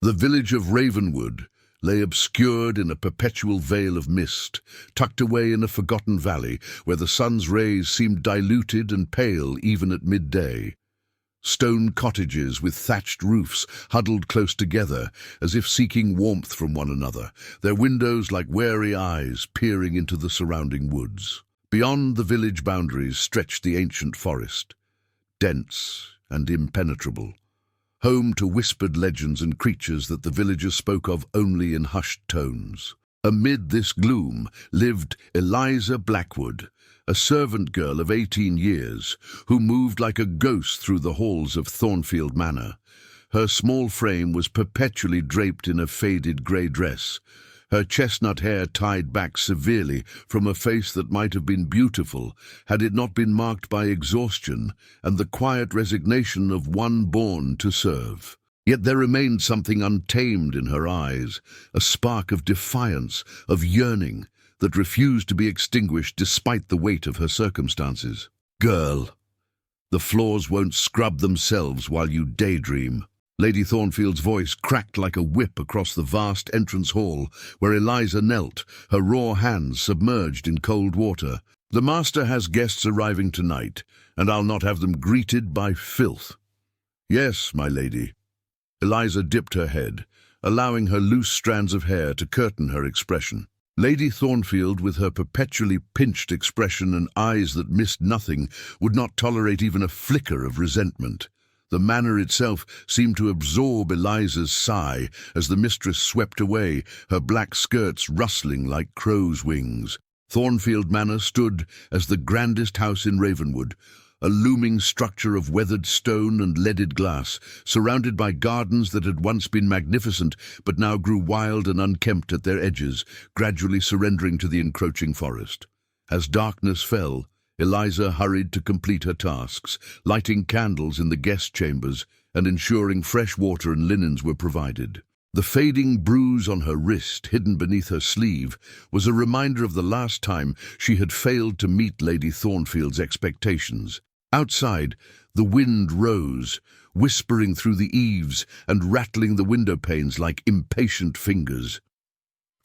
The village of Ravenwood lay obscured in a perpetual veil of mist, tucked away in a forgotten valley where the sun's rays seemed diluted and pale even at midday. Stone cottages with thatched roofs huddled close together, as if seeking warmth from one another, their windows like wary eyes peering into the surrounding woods. Beyond the village boundaries stretched the ancient forest, dense and impenetrable, home to whispered legends and creatures that the villagers spoke of only in hushed tones. Amid this gloom lived Eliza Blackwood, a servant girl of 18 years, who moved like a ghost through the halls of Thornfield Manor. Her small frame was perpetually draped in a faded grey dress, her chestnut hair tied back severely from a face that might have been beautiful had it not been marked by exhaustion and the quiet resignation of one born to serve. Yet there remained something untamed in her eyes, a spark of defiance, of yearning, that refused to be extinguished despite the weight of her circumstances. "Girl, the floors won't scrub themselves while you daydream." Lady Thornfield's voice cracked like a whip across the vast entrance hall where Eliza knelt, her raw hands submerged in cold water. "The master has guests arriving tonight, and I'll not have them greeted by filth." "Yes, my lady." Eliza dipped her head, allowing her loose strands of hair to curtain her expression. Lady Thornfield, with her perpetually pinched expression and eyes that missed nothing, would not tolerate even a flicker of resentment. The manor itself seemed to absorb Eliza's sigh as the mistress swept away, her black skirts rustling like crow's wings. Thornfield Manor stood as the grandest house in Ravenwood, a looming structure of weathered stone and leaded glass, surrounded by gardens that had once been magnificent but now grew wild and unkempt at their edges, gradually surrendering to the encroaching forest. As darkness fell, Eliza hurried to complete her tasks, lighting candles in the guest chambers and ensuring fresh water and linens were provided. The fading bruise on her wrist, hidden beneath her sleeve, was a reminder of the last time she had failed to meet Lady Thornfield's expectations. Outside, the wind rose, whispering through the eaves and rattling the window panes like impatient fingers.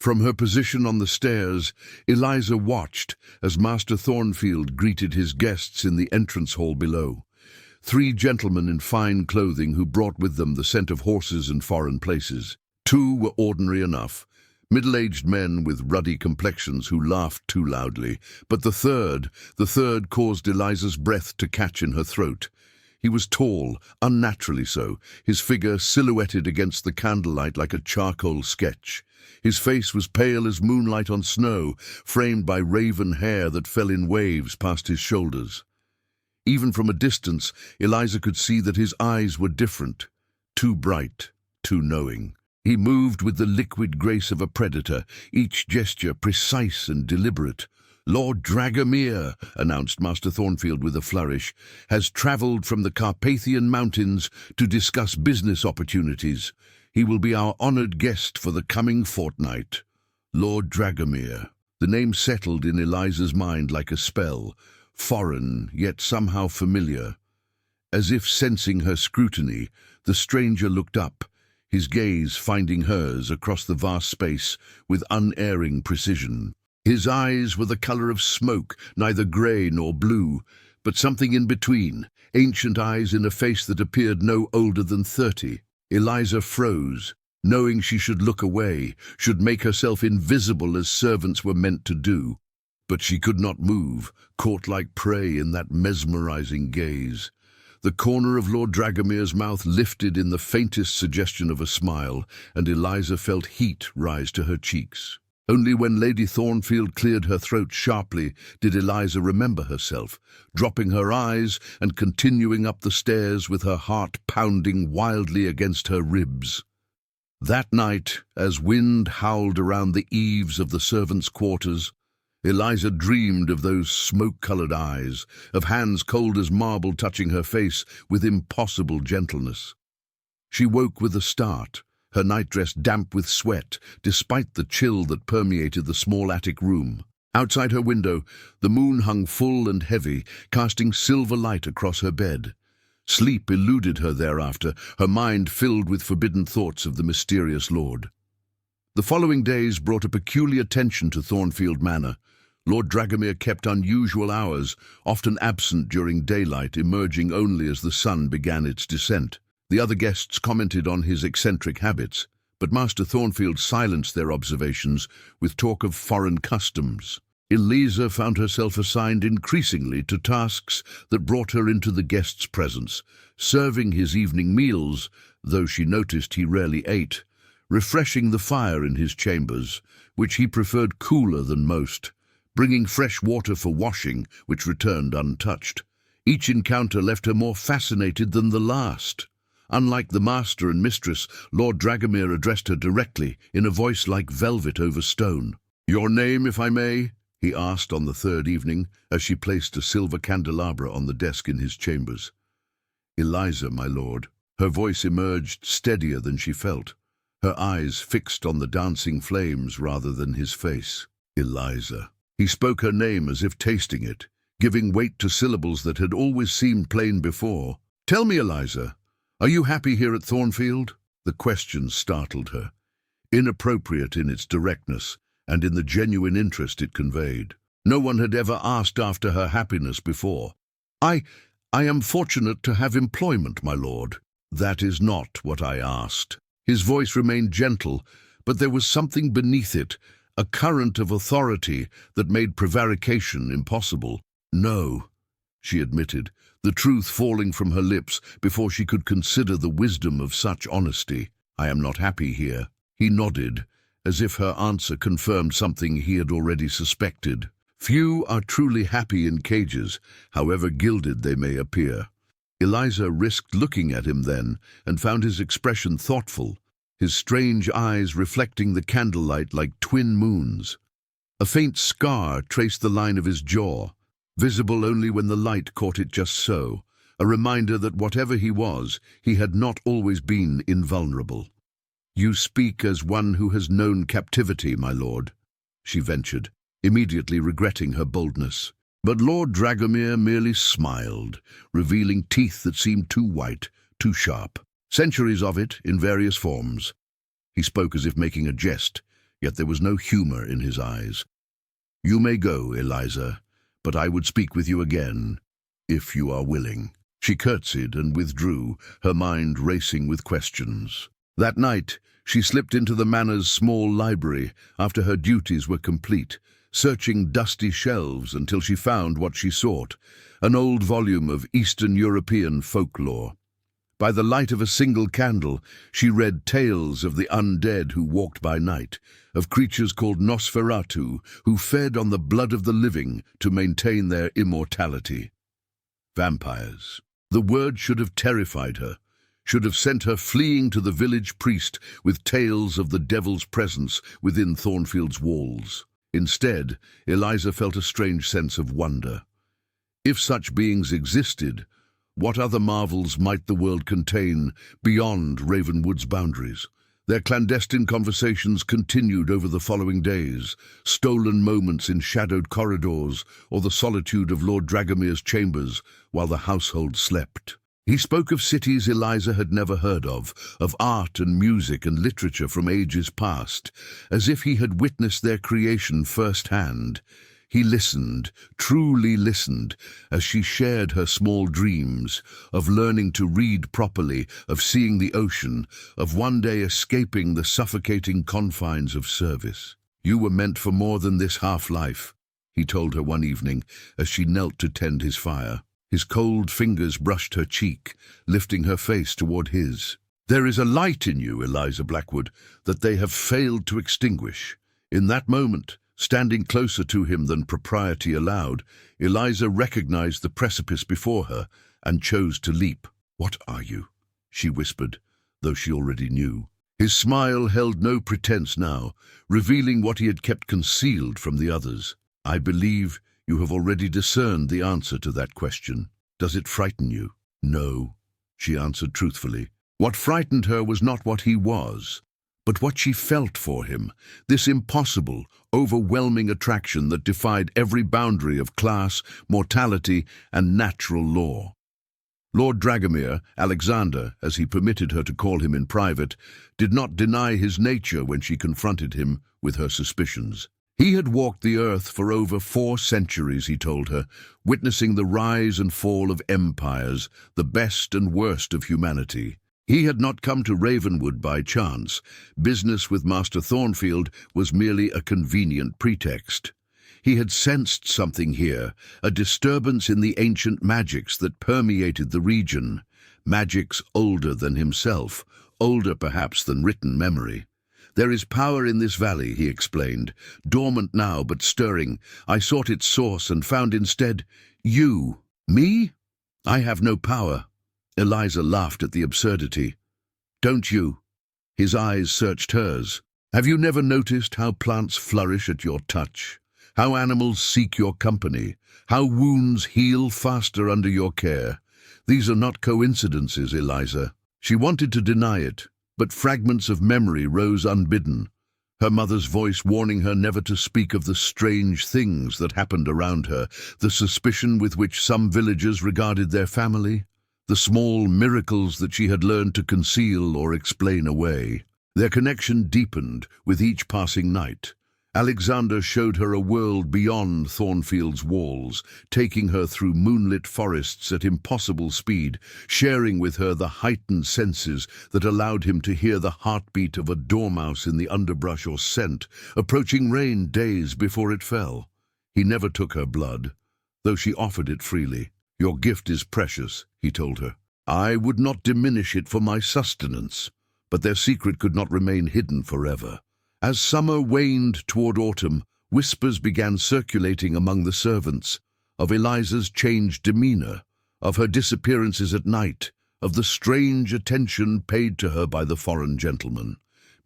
From her position on the stairs, Eliza watched as Master Thornfield greeted his guests in the entrance hall below. 3 gentlemen in fine clothing who brought with them the scent of horses and foreign places. 2 were ordinary enough, middle-aged men with ruddy complexions who laughed too loudly, but the third caused Eliza's breath to catch in her throat. He was tall, unnaturally so, his figure silhouetted against the candlelight like a charcoal sketch. His face was pale as moonlight on snow, framed by raven hair that fell in waves past his shoulders. Even from a distance, Eliza could see that his eyes were different, too bright, too knowing. He moved with the liquid grace of a predator, each gesture precise and deliberate. "Lord Dragomir," announced Master Thornfield with a flourish, "has travelled from the Carpathian Mountains to discuss business opportunities. He will be our honoured guest for the coming fortnight." Lord Dragomir. The name settled in Eliza's mind like a spell, foreign yet somehow familiar. As if sensing her scrutiny, the stranger looked up, his gaze finding hers across the vast space with unerring precision. His eyes were the colour of smoke, neither grey nor blue, but something in between, ancient eyes in a face that appeared no older than 30. Eliza froze, knowing she should look away, should make herself invisible as servants were meant to do. But she could not move, caught like prey in that mesmerizing gaze. The corner of Lord Dragomir's mouth lifted in the faintest suggestion of a smile, and Eliza felt heat rise to her cheeks. Only when Lady Thornfield cleared her throat sharply did Eliza remember herself, dropping her eyes and continuing up the stairs with her heart pounding wildly against her ribs. That night, as wind howled around the eaves of the servants' quarters, Eliza dreamed of those smoke-coloured eyes, of hands cold as marble touching her face with impossible gentleness. She woke with a start, her nightdress damp with sweat, despite the chill that permeated the small attic room. Outside her window, the moon hung full and heavy, casting silver light across her bed. Sleep eluded her thereafter, her mind filled with forbidden thoughts of the mysterious lord. The following days brought a peculiar tension to Thornfield Manor. Lord Dragomir kept unusual hours, often absent during daylight, emerging only as the sun began its descent. The other guests commented on his eccentric habits, but Master Thornfield silenced their observations with talk of foreign customs. Eliza found herself assigned increasingly to tasks that brought her into the guest's presence, serving his evening meals, though she noticed he rarely ate, refreshing the fire in his chambers, which he preferred cooler than most, bringing fresh water for washing, which returned untouched. Each encounter left her more fascinated than the last. Unlike the master and mistress, Lord Dragomir addressed her directly, in a voice like velvet over stone. "Your name, if I may?" he asked on the third evening, as she placed a silver candelabra on the desk in his chambers. "Eliza, my lord." Her voice emerged steadier than she felt, her eyes fixed on the dancing flames rather than his face. "Eliza." He spoke her name as if tasting it, giving weight to syllables that had always seemed plain before. "Tell me, Eliza, are you happy here at Thornfield?" The question startled her, inappropriate in its directness and in the genuine interest it conveyed. No one had ever asked after her happiness before. I am fortunate to have employment, my lord." "That is not what I asked." His voice remained gentle, but there was something beneath it, a current of authority that made prevarication impossible. "No," she admitted, the truth falling from her lips before she could consider the wisdom of such honesty. "I am not happy here." He nodded, as if her answer confirmed something he had already suspected. Few are truly happy in cages, however gilded they may appear. Eliza risked looking at him then, and found his expression thoughtful, his strange eyes reflecting the candlelight like twin moons. A faint scar traced the line of his jaw, visible only when the light caught it just so, a reminder that whatever he was, he had not always been invulnerable. "You speak as one who has known captivity, my lord," she ventured, immediately regretting her boldness. But Lord Dragomir merely smiled, revealing teeth that seemed too white, too sharp. "Centuries of it, in various forms." He spoke as if making a jest, yet there was no humor in his eyes. "You may go, Eliza, but I would speak with you again, if you are willing." She curtsied and withdrew, her mind racing with questions. That night, she slipped into the manor's small library after her duties were complete, searching dusty shelves until she found what she sought, an old volume of Eastern European folklore. By the light of a single candle, she read tales of the undead who walked by night, of creatures called Nosferatu who fed on the blood of the living to maintain their immortality. Vampires. The word should have terrified her, should have sent her fleeing to the village priest with tales of the devil's presence within Thornfield's walls. Instead, Eliza felt a strange sense of wonder. If such beings existed, what other marvels might the world contain beyond Ravenwood's boundaries? Their clandestine conversations continued over the following days, stolen moments in shadowed corridors or the solitude of Lord Dragomir's chambers while the household slept. He spoke of cities Eliza had never heard of art and music and literature from ages past, as if he had witnessed their creation firsthand. He listened, truly listened, as she shared her small dreams, of learning to read properly, of seeing the ocean, of one day escaping the suffocating confines of service. "You were meant for more than this half-life," he told her one evening as she knelt to tend his fire. His cold fingers brushed her cheek, lifting her face toward his. "There is a light in you, Eliza Blackwood, that they have failed to extinguish." In that moment, standing closer to him than propriety allowed, Eliza recognized the precipice before her and chose to leap. "What are you?" she whispered, though she already knew. His smile held no pretense now, revealing what he had kept concealed from the others. "I believe you have already discerned the answer to that question. Does it frighten you?" "No," she answered truthfully. What frightened her was not what he was, but what she felt for him, this impossible, overwhelming attraction that defied every boundary of class, mortality, and natural law. Lord Dragomir, Alexander, as he permitted her to call him in private, did not deny his nature when she confronted him with her suspicions. He had walked the earth for over 4 centuries, he told her, witnessing the rise and fall of empires, the best and worst of humanity. He had not come to Ravenwood by chance. Business with Master Thornfield was merely a convenient pretext. He had sensed something here, a disturbance in the ancient magics that permeated the region. Magics older than himself, older perhaps than written memory. "There is power in this valley," he explained, "dormant now but stirring. I sought its source and found instead you." "Me? I have no power." Eliza laughed at the absurdity. "Don't you?" His eyes searched hers. "Have you never noticed how plants flourish at your touch? How animals seek your company? How wounds heal faster under your care? These are not coincidences, Eliza." She wanted to deny it, but fragments of memory rose unbidden. Her mother's voice warning her never to speak of the strange things that happened around her, the suspicion with which some villagers regarded their family, the small miracles that she had learned to conceal or explain away. Their connection deepened with each passing night. Alexander showed her a world beyond Thornfield's walls, taking her through moonlit forests at impossible speed, sharing with her the heightened senses that allowed him to hear the heartbeat of a dormouse in the underbrush or scent, approaching rain days before it fell. He never took her blood, though she offered it freely. "Your gift is precious," he told her. "I would not diminish it for my sustenance." But their secret could not remain hidden forever. As summer waned toward autumn, whispers began circulating among the servants, of Eliza's changed demeanor, of her disappearances at night, of the strange attention paid to her by the foreign gentleman.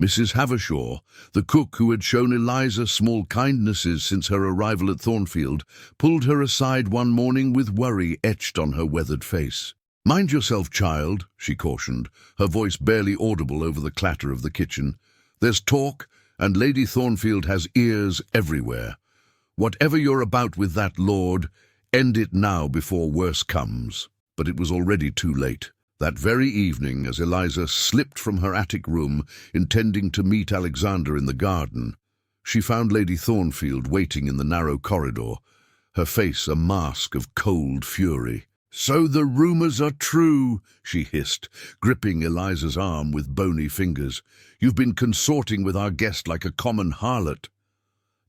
Mrs. Havershaw, the cook who had shown Eliza small kindnesses since her arrival at Thornfield, pulled her aside one morning with worry etched on her weathered face. "Mind yourself, child," she cautioned, her voice barely audible over the clatter of the kitchen. "There's talk, and Lady Thornfield has ears everywhere. Whatever you're about with that lord, end it now before worse comes." But it was already too late. That very evening, as Eliza slipped from her attic room, intending to meet Alexander in the garden, she found Lady Thornfield waiting in the narrow corridor, her face a mask of cold fury. "So the rumors are true," she hissed, gripping Eliza's arm with bony fingers. "You've been consorting with our guest like a common harlot."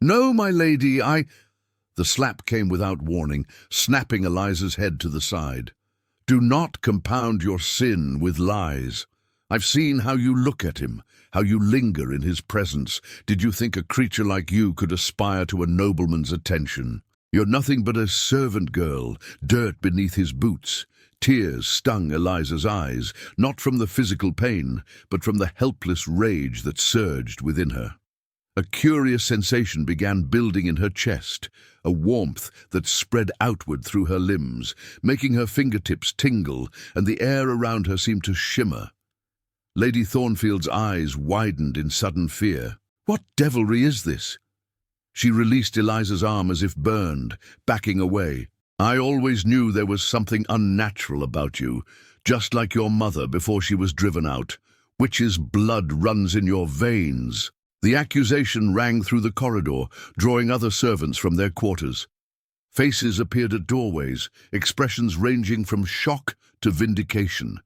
"No, my lady, I—" The slap came without warning, snapping Eliza's head to the side. "Do not compound your sin with lies. I've seen how you look at him, how you linger in his presence. Did you think a creature like you could aspire to a nobleman's attention? You're nothing but a servant girl, dirt beneath his boots." Tears stung Eliza's eyes, not from the physical pain, but from the helpless rage that surged within her. A curious sensation began building in her chest, a warmth that spread outward through her limbs, making her fingertips tingle, and the air around her seemed to shimmer. Lady Thornfield's eyes widened in sudden fear. "What devilry is this?" She released Eliza's arm as if burned, backing away. "I always knew there was something unnatural about you, just like your mother before she was driven out. Witch's blood runs in your veins." The accusation rang through the corridor, drawing other servants from their quarters. Faces appeared at doorways, expressions ranging from shock to vindication.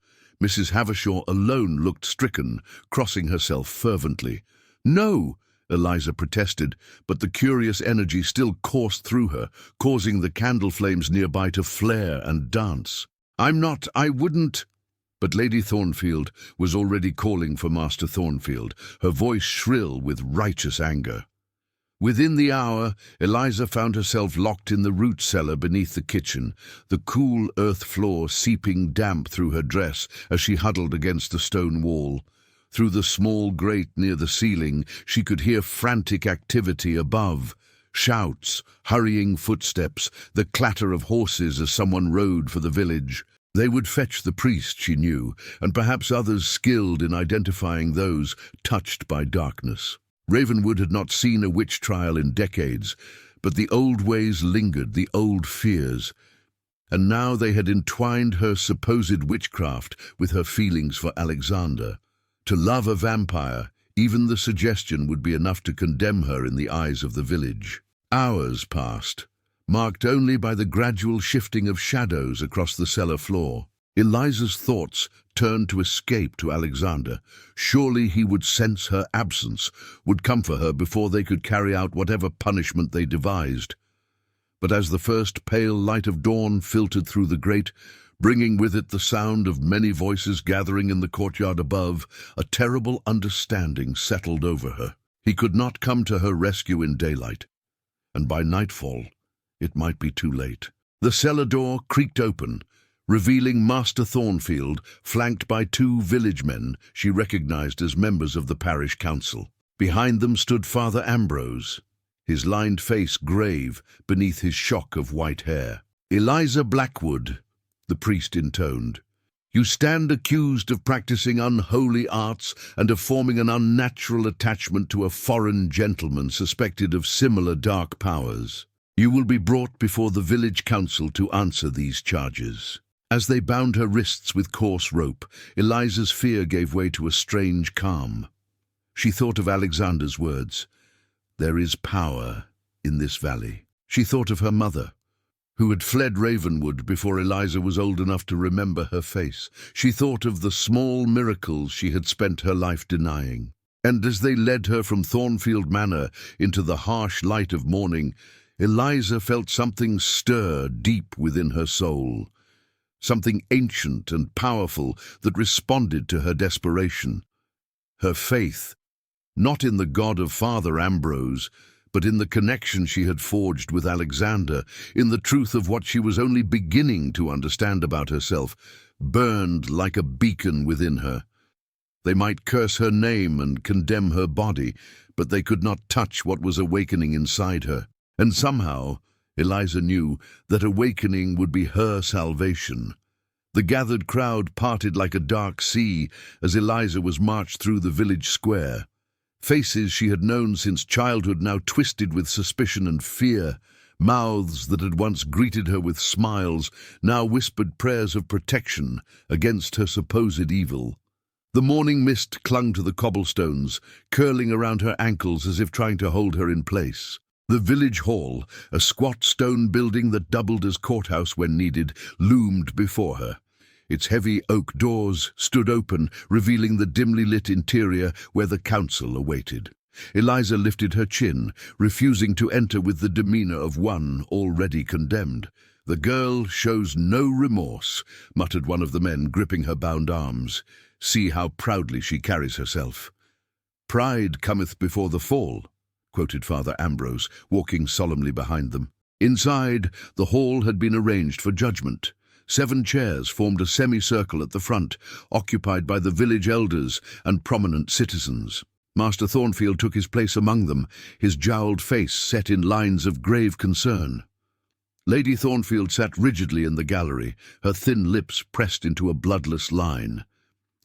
Mrs. Havershaw alone looked stricken, crossing herself fervently. "No!" Eliza protested, but the curious energy still coursed through her, causing the candle flames nearby to flare and dance. I wouldn't—" But Lady Thornfield was already calling for Master Thornfield, her voice shrill with righteous anger. Within the hour, Eliza found herself locked in the root cellar beneath the kitchen, the cool earth floor seeping damp through her dress as she huddled against the stone wall. Through the small grate near the ceiling, she could hear frantic activity above. Shouts, hurrying footsteps, the clatter of horses as someone rode for the village. They would fetch the priest, she knew, and perhaps others skilled in identifying those touched by darkness. Ravenwood had not seen a witch trial in decades, but the old ways lingered, the old fears. And now they had entwined her supposed witchcraft with her feelings for Alexander. To love a vampire, even the suggestion would be enough to condemn her in the eyes of the village. Hours passed, marked only by the gradual shifting of shadows across the cellar floor. Eliza's thoughts turned to escape to Alexander. Surely he would sense her absence, would come for her before they could carry out whatever punishment they devised. But as the first pale light of dawn filtered through the grate, bringing with it the sound of many voices gathering in the courtyard above, a terrible understanding settled over her. He could not come to her rescue in daylight, and by nightfall it might be too late. The cellar door creaked open, revealing Master Thornfield, flanked by two village men she recognized as members of the parish council. Behind them stood Father Ambrose, his lined face grave beneath his shock of white hair. "Eliza Blackwood," the priest intoned, "you stand accused of practicing unholy arts and of forming an unnatural attachment to a foreign gentleman suspected of similar dark powers. You will be brought before the village council to answer these charges." As they bound her wrists with coarse rope, Eliza's fear gave way to a strange calm. She thought of Alexander's words, "There is power in this valley." She thought of her mother, who had fled Ravenwood before Eliza was old enough to remember her face. She thought of the small miracles she had spent her life denying. And as they led her from Thornfield Manor into the harsh light of morning, Eliza felt something stir deep within her soul, something ancient and powerful that responded to her desperation. Her faith, not in the God of Father Ambrose, but in the connection she had forged with Alexander, in the truth of what she was only beginning to understand about herself, burned like a beacon within her. They might curse her name and condemn her body, but they could not touch what was awakening inside her. And somehow, Eliza knew that awakening would be her salvation. The gathered crowd parted like a dark sea as Eliza was marched through the village square. Faces she had known since childhood now twisted with suspicion and fear. Mouths that had once greeted her with smiles now whispered prayers of protection against her supposed evil. The morning mist clung to the cobblestones, curling around her ankles as if trying to hold her in place. The village hall, a squat stone building that doubled as courthouse when needed, loomed before her. Its heavy oak doors stood open, revealing the dimly lit interior where the council awaited. Eliza lifted her chin, refusing to enter with the demeanor of one already condemned. "The girl shows no remorse," muttered one of the men, gripping her bound arms. "See how proudly she carries herself." "Pride cometh before the fall," quoted Father Ambrose, walking solemnly behind them. Inside, the hall had been arranged for judgment. 7 chairs formed a semicircle at the front, occupied by the village elders and prominent citizens. Master Thornfield took his place among them, his jowled face set in lines of grave concern. Lady Thornfield sat rigidly in the gallery, her thin lips pressed into a bloodless line.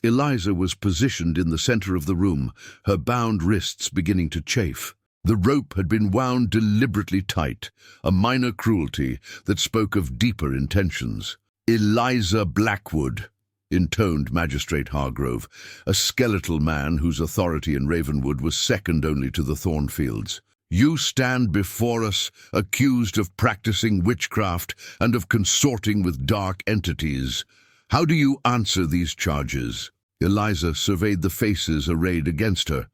Eliza was positioned in the center of the room, her bound wrists beginning to chafe. The rope had been wound deliberately tight, a minor cruelty that spoke of deeper intentions. "Eliza Blackwood," intoned Magistrate Hargrove, a skeletal man whose authority in Ravenwood was second only to the Thornfields. "You stand before us accused of practicing witchcraft and of consorting with dark entities. How do you answer these charges?" Eliza surveyed the faces arrayed against her.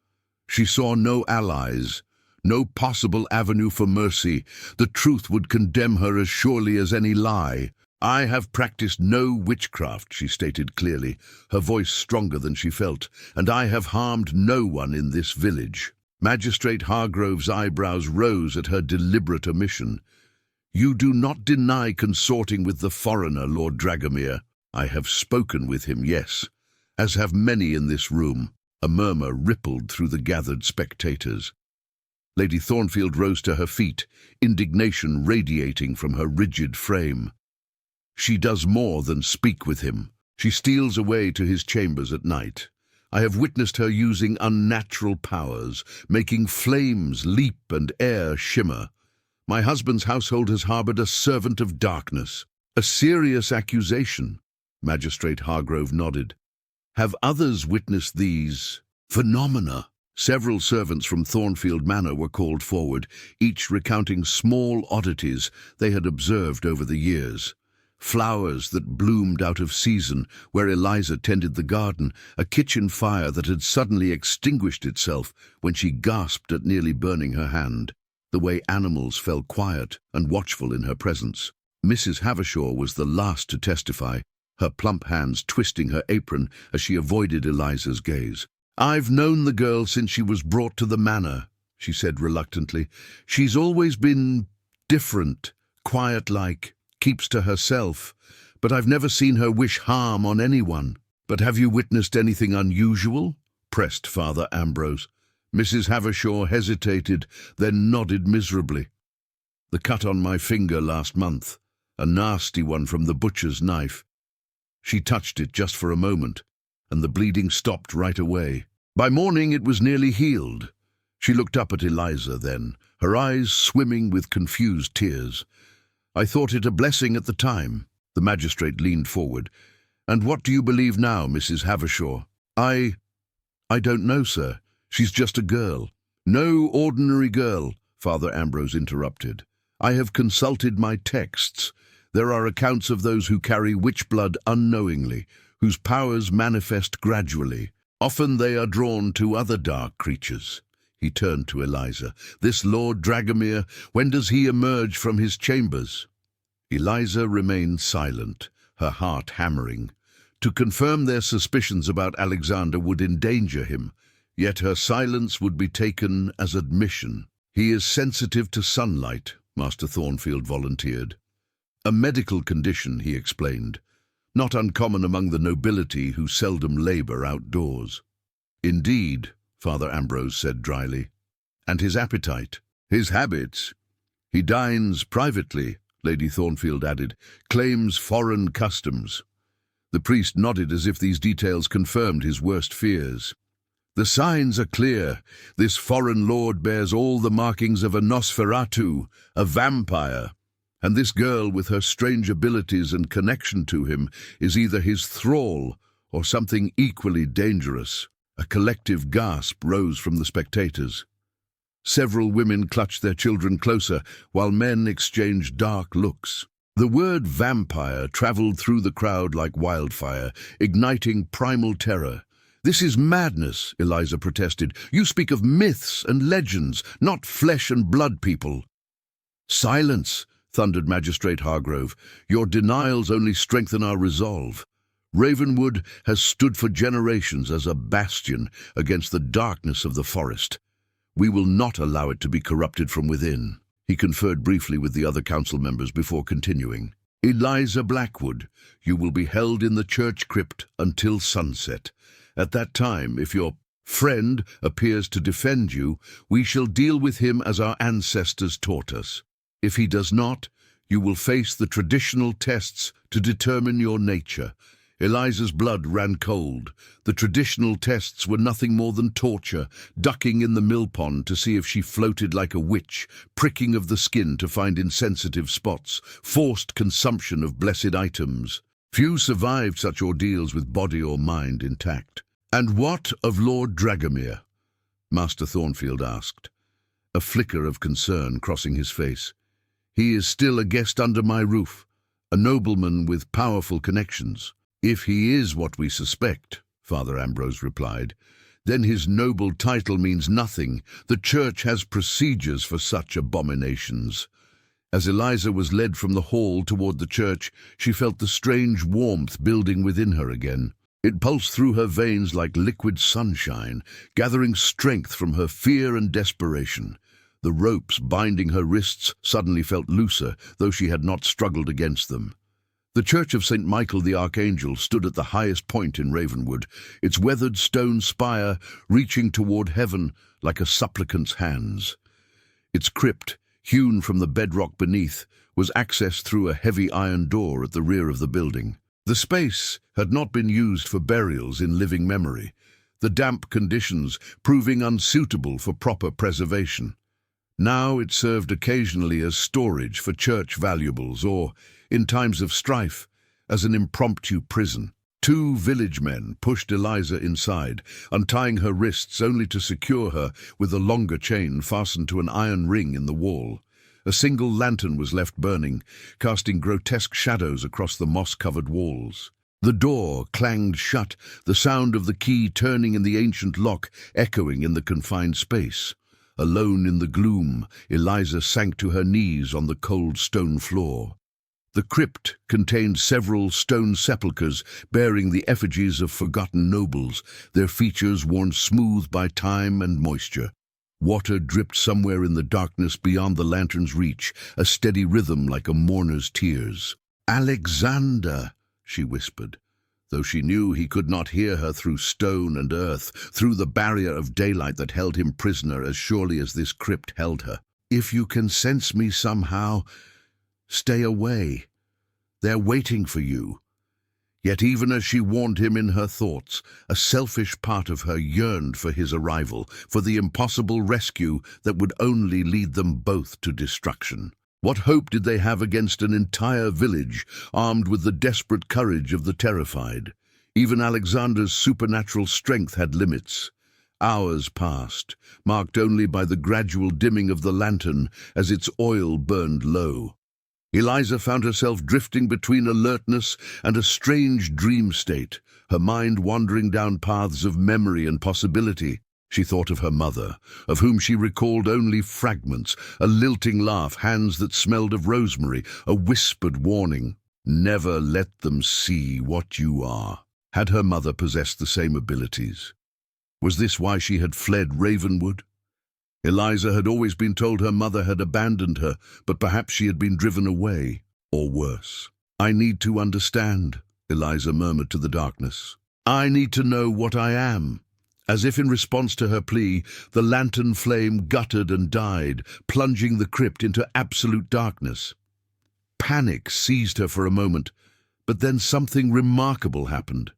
She saw no allies, no possible avenue for mercy. The truth would condemn her as surely as any lie. "I have practiced no witchcraft," she stated clearly, her voice stronger than she felt, "and I have harmed no one in this village." Magistrate Hargrove's eyebrows rose at her deliberate omission. "You do not deny consorting with the foreigner, Lord Dragomir." "I have spoken with him, yes, as have many in this room." A murmur rippled through the gathered spectators. Lady Thornfield rose to her feet, indignation radiating from her rigid frame. "She does more than speak with him. She steals away to his chambers at night. I have witnessed her using unnatural powers, making flames leap and air shimmer. My husband's household has harbored a servant of darkness." A serious accusation. Magistrate Hargrove nodded. Have others witnessed these phenomena? Several servants from Thornfield Manor were called forward, each recounting small oddities they had observed over the years. Flowers that bloomed out of season where Eliza tended the garden, a kitchen fire that had suddenly extinguished itself when she gasped at nearly burning her hand, the way animals fell quiet and watchful in her presence. Mrs. Havershaw was the last to testify, her plump hands twisting her apron as she avoided Eliza's gaze. I've known the girl since she was brought to the manor, she said reluctantly. She's always been different, quiet-like, keeps to herself, but I've never seen her wish harm on anyone. But have you witnessed anything unusual? Pressed Father Ambrose. Mrs. Havershaw hesitated, then nodded miserably. The cut on my finger last month, a nasty one from the butcher's knife. She touched it just for a moment, and the bleeding stopped right away. By morning it was nearly healed. She looked up at Eliza then, her eyes swimming with confused tears. I thought it a blessing at the time. The magistrate leaned forward. And what do you believe now, Mrs. Havershaw? I don't know, sir. She's just a girl. No ordinary girl, Father Ambrose interrupted. I have consulted my texts. There are accounts of those who carry witch blood unknowingly, whose powers manifest gradually. Often they are drawn to other dark creatures. He turned to Eliza. This Lord Dragomir, when does he emerge from his chambers? Eliza remained silent, her heart hammering. To confirm their suspicions about Alexander would endanger him, yet her silence would be taken as admission. He is sensitive to sunlight, Master Thornfield volunteered. A medical condition, he explained, not uncommon among the nobility who seldom labor outdoors. Indeed, Father Ambrose said dryly. And his appetite, his habits. He dines privately, Lady Thornfield added, claims foreign customs. The priest nodded as if these details confirmed his worst fears. The signs are clear. This foreign lord bears all the markings of a Nosferatu, a vampire. And this girl, with her strange abilities and connection to him, is either his thrall or something equally dangerous. A collective gasp rose from the spectators. Several women clutched their children closer, while men exchanged dark looks. The word vampire traveled through the crowd like wildfire, igniting primal terror. This is madness, Eliza protested. You speak of myths and legends, not flesh and blood people. Silence, thundered Magistrate Hargrove. Your denials only strengthen our resolve. Ravenwood has stood for generations as a bastion against the darkness of the forest. We will not allow it to be corrupted from within. He conferred briefly with the other council members before continuing. Eliza Blackwood, you will be held in the church crypt until sunset. At that time, if your friend appears to defend you, we shall deal with him as our ancestors taught us. If he does not, you will face the traditional tests to determine your nature. Eliza's blood ran cold. The traditional tests were nothing more than torture, ducking in the mill pond to see if she floated like a witch, pricking of the skin to find insensitive spots, forced consumption of blessed items. Few survived such ordeals with body or mind intact. And what of Lord Dragomir? Master Thornfield asked, a flicker of concern crossing his face. He is still a guest under my roof, a nobleman with powerful connections. If he is what we suspect, Father Ambrose replied, then his noble title means nothing. The church has procedures for such abominations. As Eliza was led from the hall toward the church, she felt the strange warmth building within her again. It pulsed through her veins like liquid sunshine, gathering strength from her fear and desperation. The ropes binding her wrists suddenly felt looser, though she had not struggled against them. The Church of St. Michael the Archangel stood at the highest point in Ravenwood, its weathered stone spire reaching toward heaven like a supplicant's hands. Its crypt, hewn from the bedrock beneath, was accessed through a heavy iron door at the rear of the building. The space had not been used for burials in living memory, the damp conditions proving unsuitable for proper preservation. Now it served occasionally as storage for church valuables or, in times of strife, as an impromptu prison. Two village men pushed Eliza inside, untying her wrists only to secure her with a longer chain fastened to an iron ring in the wall. A single lantern was left burning, casting grotesque shadows across the moss-covered walls. The door clanged shut, the sound of the key turning in the ancient lock echoing in the confined space. Alone in the gloom, Eliza sank to her knees on the cold stone floor. The crypt contained several stone sepulchres bearing the effigies of forgotten nobles, their features worn smooth by time and moisture. Water dripped somewhere in the darkness beyond the lantern's reach, a steady rhythm like a mourner's tears. "Alexander," she whispered, though she knew he could not hear her through stone and earth, through the barrier of daylight that held him prisoner as surely as this crypt held her. "If you can sense me somehow, stay away. They're waiting for you." Yet even as she warned him in her thoughts, a selfish part of her yearned for his arrival, for the impossible rescue that would only lead them both to destruction. What hope did they have against an entire village, armed with the desperate courage of the terrified? Even Alexander's supernatural strength had limits. Hours passed, marked only by the gradual dimming of the lantern as its oil burned low. Eliza found herself drifting between alertness and a strange dream state, her mind wandering down paths of memory and possibility. She thought of her mother, of whom she recalled only fragments, a lilting laugh, hands that smelled of rosemary, a whispered warning, "Never let them see what you are." Had her mother possessed the same abilities? Was this why she had fled Ravenwood? Eliza had always been told her mother had abandoned her, but perhaps she had been driven away, or worse. "I need to understand," Eliza murmured to the darkness. "I need to know what I am." As if in response to her plea, the lantern flame guttered and died, plunging the crypt into absolute darkness. Panic seized her for a moment, but then something remarkable happened.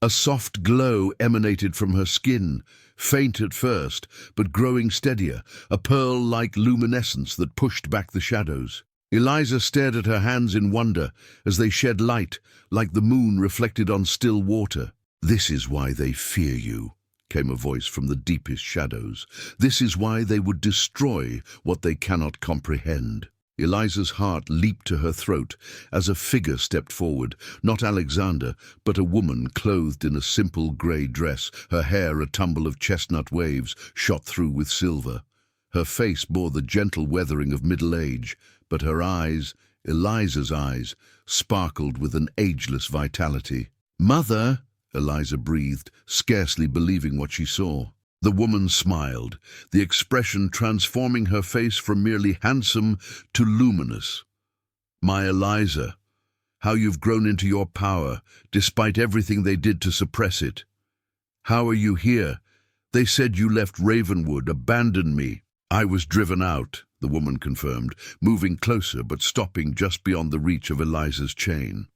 A soft glow emanated from her skin, faint at first, but growing steadier, a pearl-like luminescence that pushed back the shadows. Eliza stared at her hands in wonder as they shed light, like the moon reflected on still water. "This is why they fear you," came a voice from the deepest shadows. "This is why they would destroy what they cannot comprehend." Eliza's heart leaped to her throat as a figure stepped forward, not Alexander, but a woman clothed in a simple grey dress, her hair a tumble of chestnut waves shot through with silver. Her face bore the gentle weathering of middle age, but her eyes, Eliza's eyes, sparkled with an ageless vitality. "Mother," Eliza breathed, scarcely believing what she saw. The woman smiled, the expression transforming her face from merely handsome to luminous. "My Eliza, how you've grown into your power, despite everything they did to suppress it. How are you here? They said you left Ravenwood, abandoned me." "I was driven out," the woman confirmed, moving closer but stopping just beyond the reach of Eliza's chain.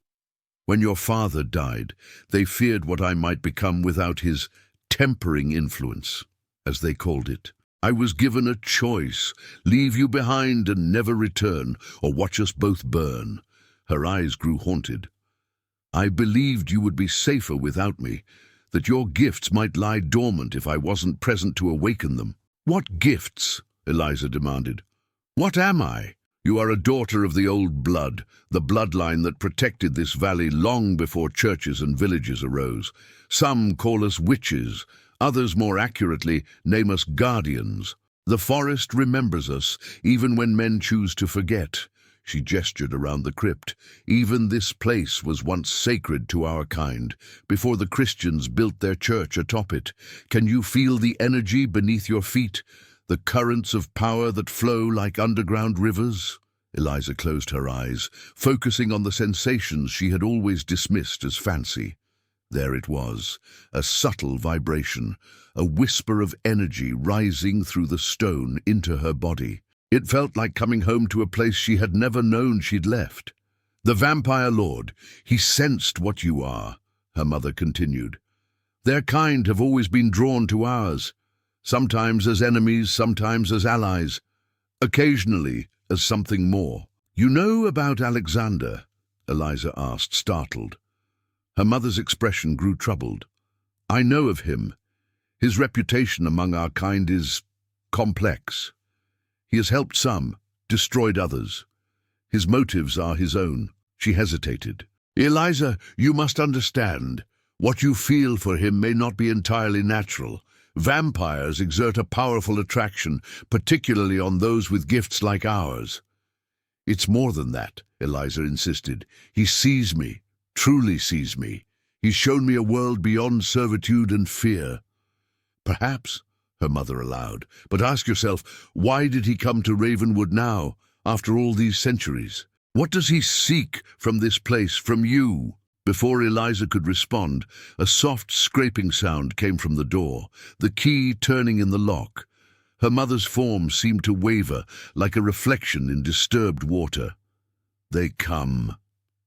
"When your father died, they feared what I might become without his tempering influence, as they called it. I was given a choice, leave you behind and never return, or watch us both burn." Her eyes grew haunted. "I believed you would be safer without me, that your gifts might lie dormant if I wasn't present to awaken them." "What gifts?" Eliza demanded. "What am I? You are a daughter of the old blood, the bloodline that protected this valley long before churches and villages arose. Some call us witches, others more accurately name us guardians. The forest remembers us, even when men choose to forget." She gestured around the crypt. "Even this place was once sacred to our kind, before the Christians built their church atop it. Can you feel the energy beneath your feet? The currents of power that flow like underground rivers?" Eliza closed her eyes, focusing on the sensations she had always dismissed as fancy. There it was, a subtle vibration, a whisper of energy rising through the stone into her body. It felt like coming home to a place she had never known she'd left. "The Vampire Lord, he sensed what you are," her mother continued. "Their kind have always been drawn to ours, sometimes as enemies, sometimes as allies, occasionally as something more. You know about Alexander?" Eliza asked, startled. Her mother's expression grew troubled. I know of him. His reputation among our kind is complex. He has helped some, destroyed others. His motives are his own. She hesitated. Eliza, you must understand. What you feel for him may not be entirely natural. Vampires exert a powerful attraction, particularly on those with gifts like ours. It's more than that, Eliza insisted. He sees me, truly sees me. He's shown me a world beyond servitude and fear. Perhaps, her mother allowed, but ask yourself, why did he come to Ravenwood now, after all these centuries? What does he seek from this place, from you? Before Eliza could respond, a soft scraping sound came from the door, the key turning in the lock. Her mother's form seemed to waver, like a reflection in disturbed water. They come,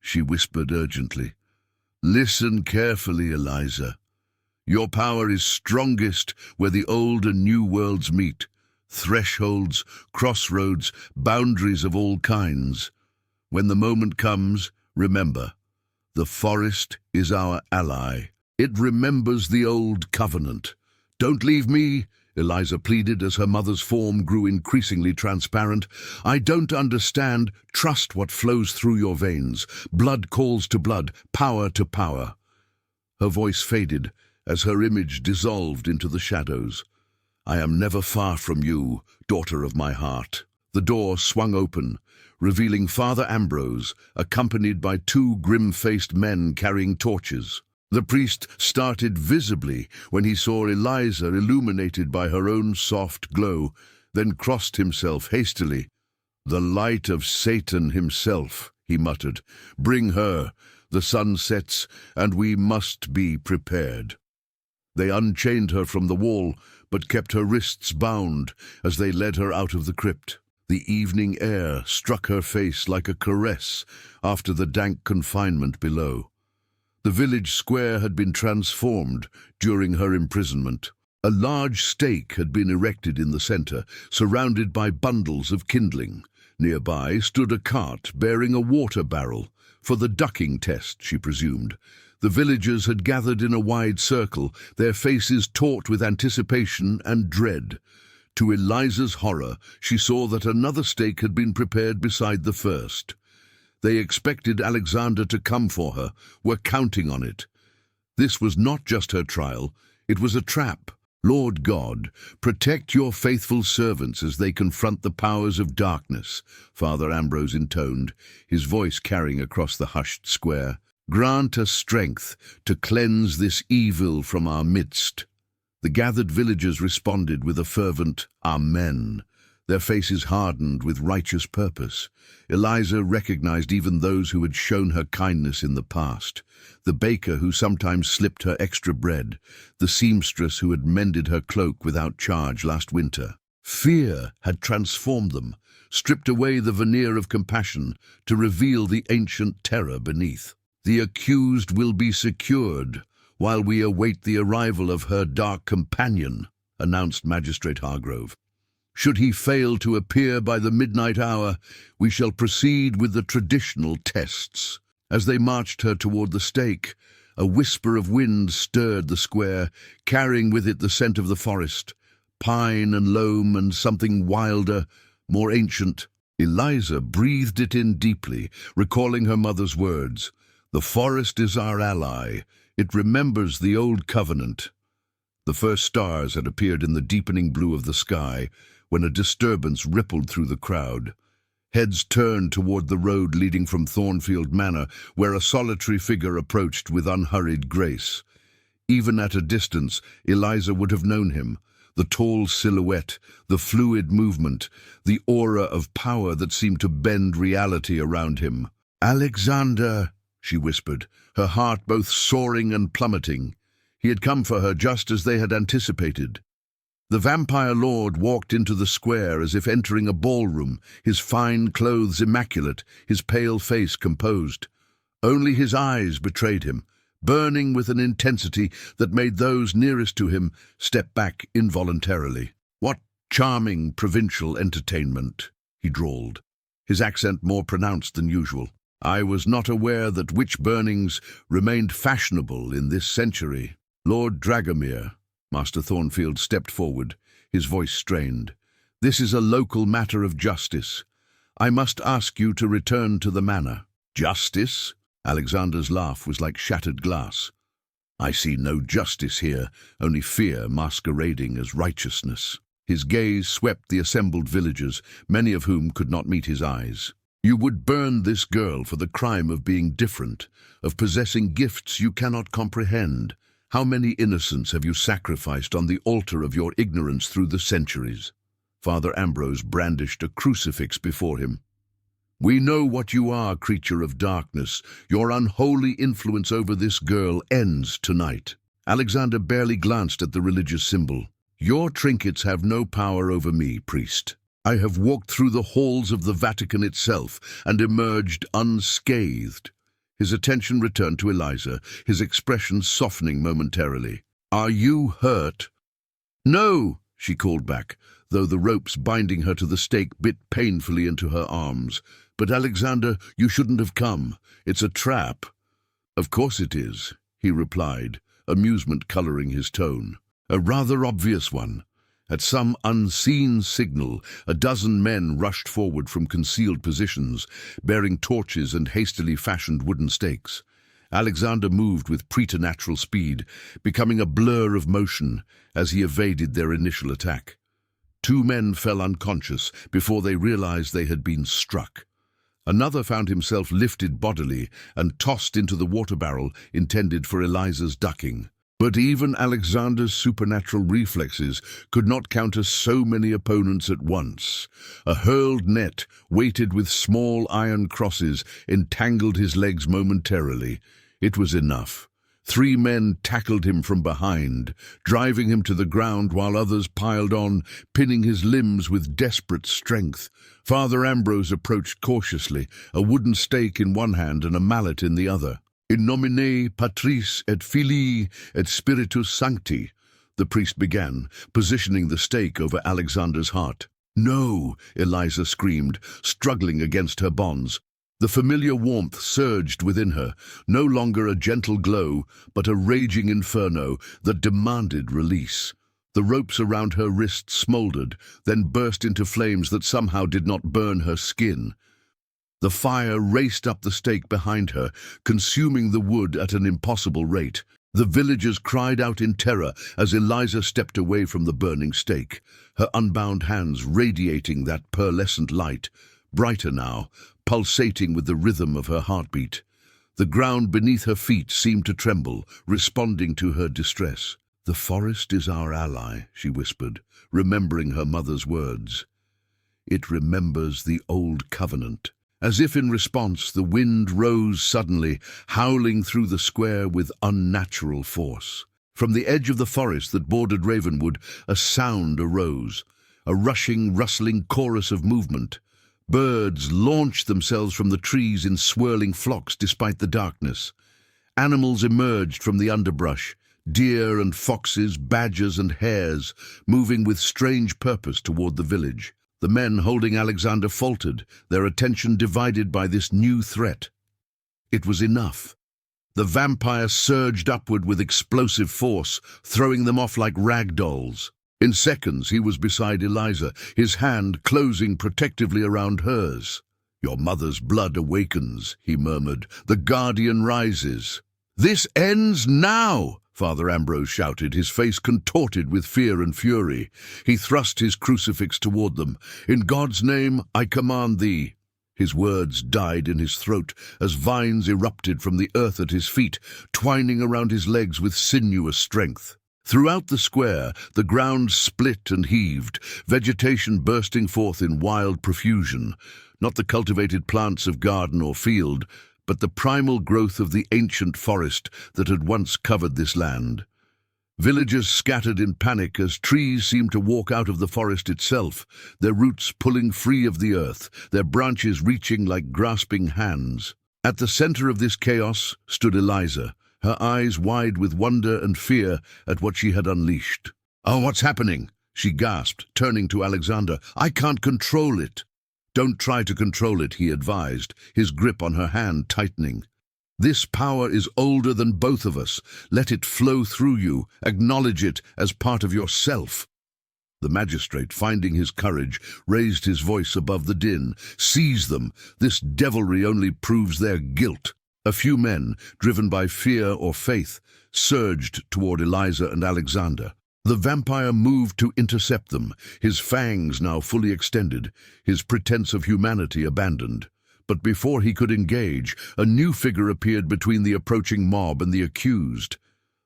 she whispered urgently. Listen carefully, Eliza. Your power is strongest where the old and new worlds meet. Thresholds, crossroads, boundaries of all kinds. When the moment comes, remember, the forest is our ally. It remembers the old covenant. Don't leave me, Eliza pleaded as her mother's form grew increasingly transparent. I don't understand. Trust what flows through your veins. Blood calls to blood, power to power. Her voice faded as her image dissolved into the shadows. I am never far from you, daughter of my heart. The door swung open, revealing Father Ambrose, accompanied by two grim-faced men carrying torches. The priest started visibly when he saw Eliza illuminated by her own soft glow, then crossed himself hastily. The light of Satan himself, he muttered. Bring her. The sun sets, and we must be prepared. They unchained her from the wall, but kept her wrists bound as they led her out of the crypt. The evening air struck her face like a caress after the dank confinement below. The village square had been transformed during her imprisonment. A large stake had been erected in the center, surrounded by bundles of kindling. Nearby stood a cart bearing a water barrel, for the ducking test, she presumed. The villagers had gathered in a wide circle, their faces taut with anticipation and dread. To Eliza's horror, she saw that another stake had been prepared beside the first. They expected Alexander to come for her, were counting on it. This was not just her trial, it was a trap. Lord God, protect your faithful servants as they confront the powers of darkness, Father Ambrose intoned, his voice carrying across the hushed square. Grant us strength to cleanse this evil from our midst. The gathered villagers responded with a fervent Amen, their faces hardened with righteous purpose. Eliza recognized even those who had shown her kindness in the past. The baker who sometimes slipped her extra bread, the seamstress who had mended her cloak without charge last winter. Fear had transformed them, stripped away the veneer of compassion to reveal the ancient terror beneath. The accused will be secured while we await the arrival of her dark companion, announced Magistrate Hargrove. Should he fail to appear by the midnight hour, we shall proceed with the traditional tests. As they marched her toward the stake, a whisper of wind stirred the square, carrying with it the scent of the forest, pine and loam and something wilder, more ancient. Eliza breathed it in deeply, recalling her mother's words. The forest is our ally. It remembers the old covenant. The first stars had appeared in the deepening blue of the sky when a disturbance rippled through the crowd. Heads turned toward the road leading from Thornfield Manor, where a solitary figure approached with unhurried grace. Even at a distance, Eliza would have known him. The tall silhouette, the fluid movement, the aura of power that seemed to bend reality around him. Alexander, she whispered, her heart both soaring and plummeting. He had come for her just as they had anticipated. The vampire lord walked into the square as if entering a ballroom, his fine clothes immaculate, his pale face composed. Only his eyes betrayed him, burning with an intensity that made those nearest to him step back involuntarily. What charming provincial entertainment, he drawled, his accent more pronounced than usual. I was not aware that witch burnings remained fashionable in this century. Lord Dragomir, Master Thornfield stepped forward, his voice strained. This is a local matter of justice. I must ask you to return to the manor. Justice? Alexander's laugh was like shattered glass. I see no justice here, only fear masquerading as righteousness. His gaze swept the assembled villagers, many of whom could not meet his eyes. You would burn this girl for the crime of being different, of possessing gifts you cannot comprehend. How many innocents have you sacrificed on the altar of your ignorance through the centuries? Father Ambrose brandished a crucifix before him. We know what you are, creature of darkness. Your unholy influence over this girl ends tonight. Alexander barely glanced at the religious symbol. Your trinkets have no power over me, priest. I have walked through the halls of the Vatican itself and emerged unscathed. His attention returned to Eliza, his expression softening momentarily. Are you hurt? No, she called back, though the ropes binding her to the stake bit painfully into her arms. But Alexander, you shouldn't have come. It's a trap. Of course it is, he replied, amusement coloring his tone. A rather obvious one. At some unseen signal, a dozen men rushed forward from concealed positions, bearing torches and hastily fashioned wooden stakes. Alexander moved with preternatural speed, becoming a blur of motion as he evaded their initial attack. 2 men fell unconscious before they realized they had been struck. Another found himself lifted bodily and tossed into the water barrel intended for Eliza's ducking. But even Alexander's supernatural reflexes could not counter so many opponents at once. A hurled net, weighted with small iron crosses, entangled his legs momentarily. It was enough. 3 men tackled him from behind, driving him to the ground while others piled on, pinning his limbs with desperate strength. Father Ambrose approached cautiously, a wooden stake in one hand and a mallet in the other. In nomine Patris et Filii et Spiritus Sancti, the priest began, positioning the stake over Alexander's heart. No, Eliza screamed, struggling against her bonds. The familiar warmth surged within her, no longer a gentle glow, but a raging inferno that demanded release. The ropes around her wrists smoldered, then burst into flames that somehow did not burn her skin. The fire raced up the stake behind her, consuming the wood at an impossible rate. The villagers cried out in terror as Eliza stepped away from the burning stake, her unbound hands radiating that pearlescent light, brighter now, pulsating with the rhythm of her heartbeat. The ground beneath her feet seemed to tremble, responding to her distress. The forest is our ally, she whispered, remembering her mother's words. It remembers the old covenant. As if in response, the wind rose suddenly, howling through the square with unnatural force. From the edge of the forest that bordered Ravenwood, a sound arose, a rushing, rustling chorus of movement. Birds launched themselves from the trees in swirling flocks despite the darkness. Animals emerged from the underbrush, deer and foxes, badgers and hares, moving with strange purpose toward the village. The men holding Alexander faltered, their attention divided by this new threat. It was enough. The vampire surged upward with explosive force, throwing them off like rag dolls. In seconds, he was beside Eliza, his hand closing protectively around hers. Your mother's blood awakens, he murmured. The guardian rises. This ends now! Father Ambrose shouted, his face contorted with fear and fury. He thrust his crucifix toward them. In God's name, I command thee. His words died in his throat as vines erupted from the earth at his feet, twining around his legs with sinuous strength. Throughout the square, the ground split and heaved, vegetation bursting forth in wild profusion. Not the cultivated plants of garden or field, but the primal growth of the ancient forest that had once covered this land. Villagers scattered in panic as trees seemed to walk out of the forest itself, their roots pulling free of the earth, their branches reaching like grasping hands. At the center of this chaos stood Eliza, her eyes wide with wonder and fear at what she had unleashed. "Oh, what's happening?" she gasped, turning to Alexander. "I can't control it." Don't try to control it, he advised, his grip on her hand tightening. This power is older than both of us. Let it flow through you. Acknowledge it as part of yourself. The magistrate, finding his courage, raised his voice above the din. Seize them. This devilry only proves their guilt. A few men, driven by fear or faith, surged toward Eliza and Alexander. The vampire moved to intercept them, his fangs now fully extended, his pretense of humanity abandoned. But before he could engage, a new figure appeared between the approaching mob and the accused.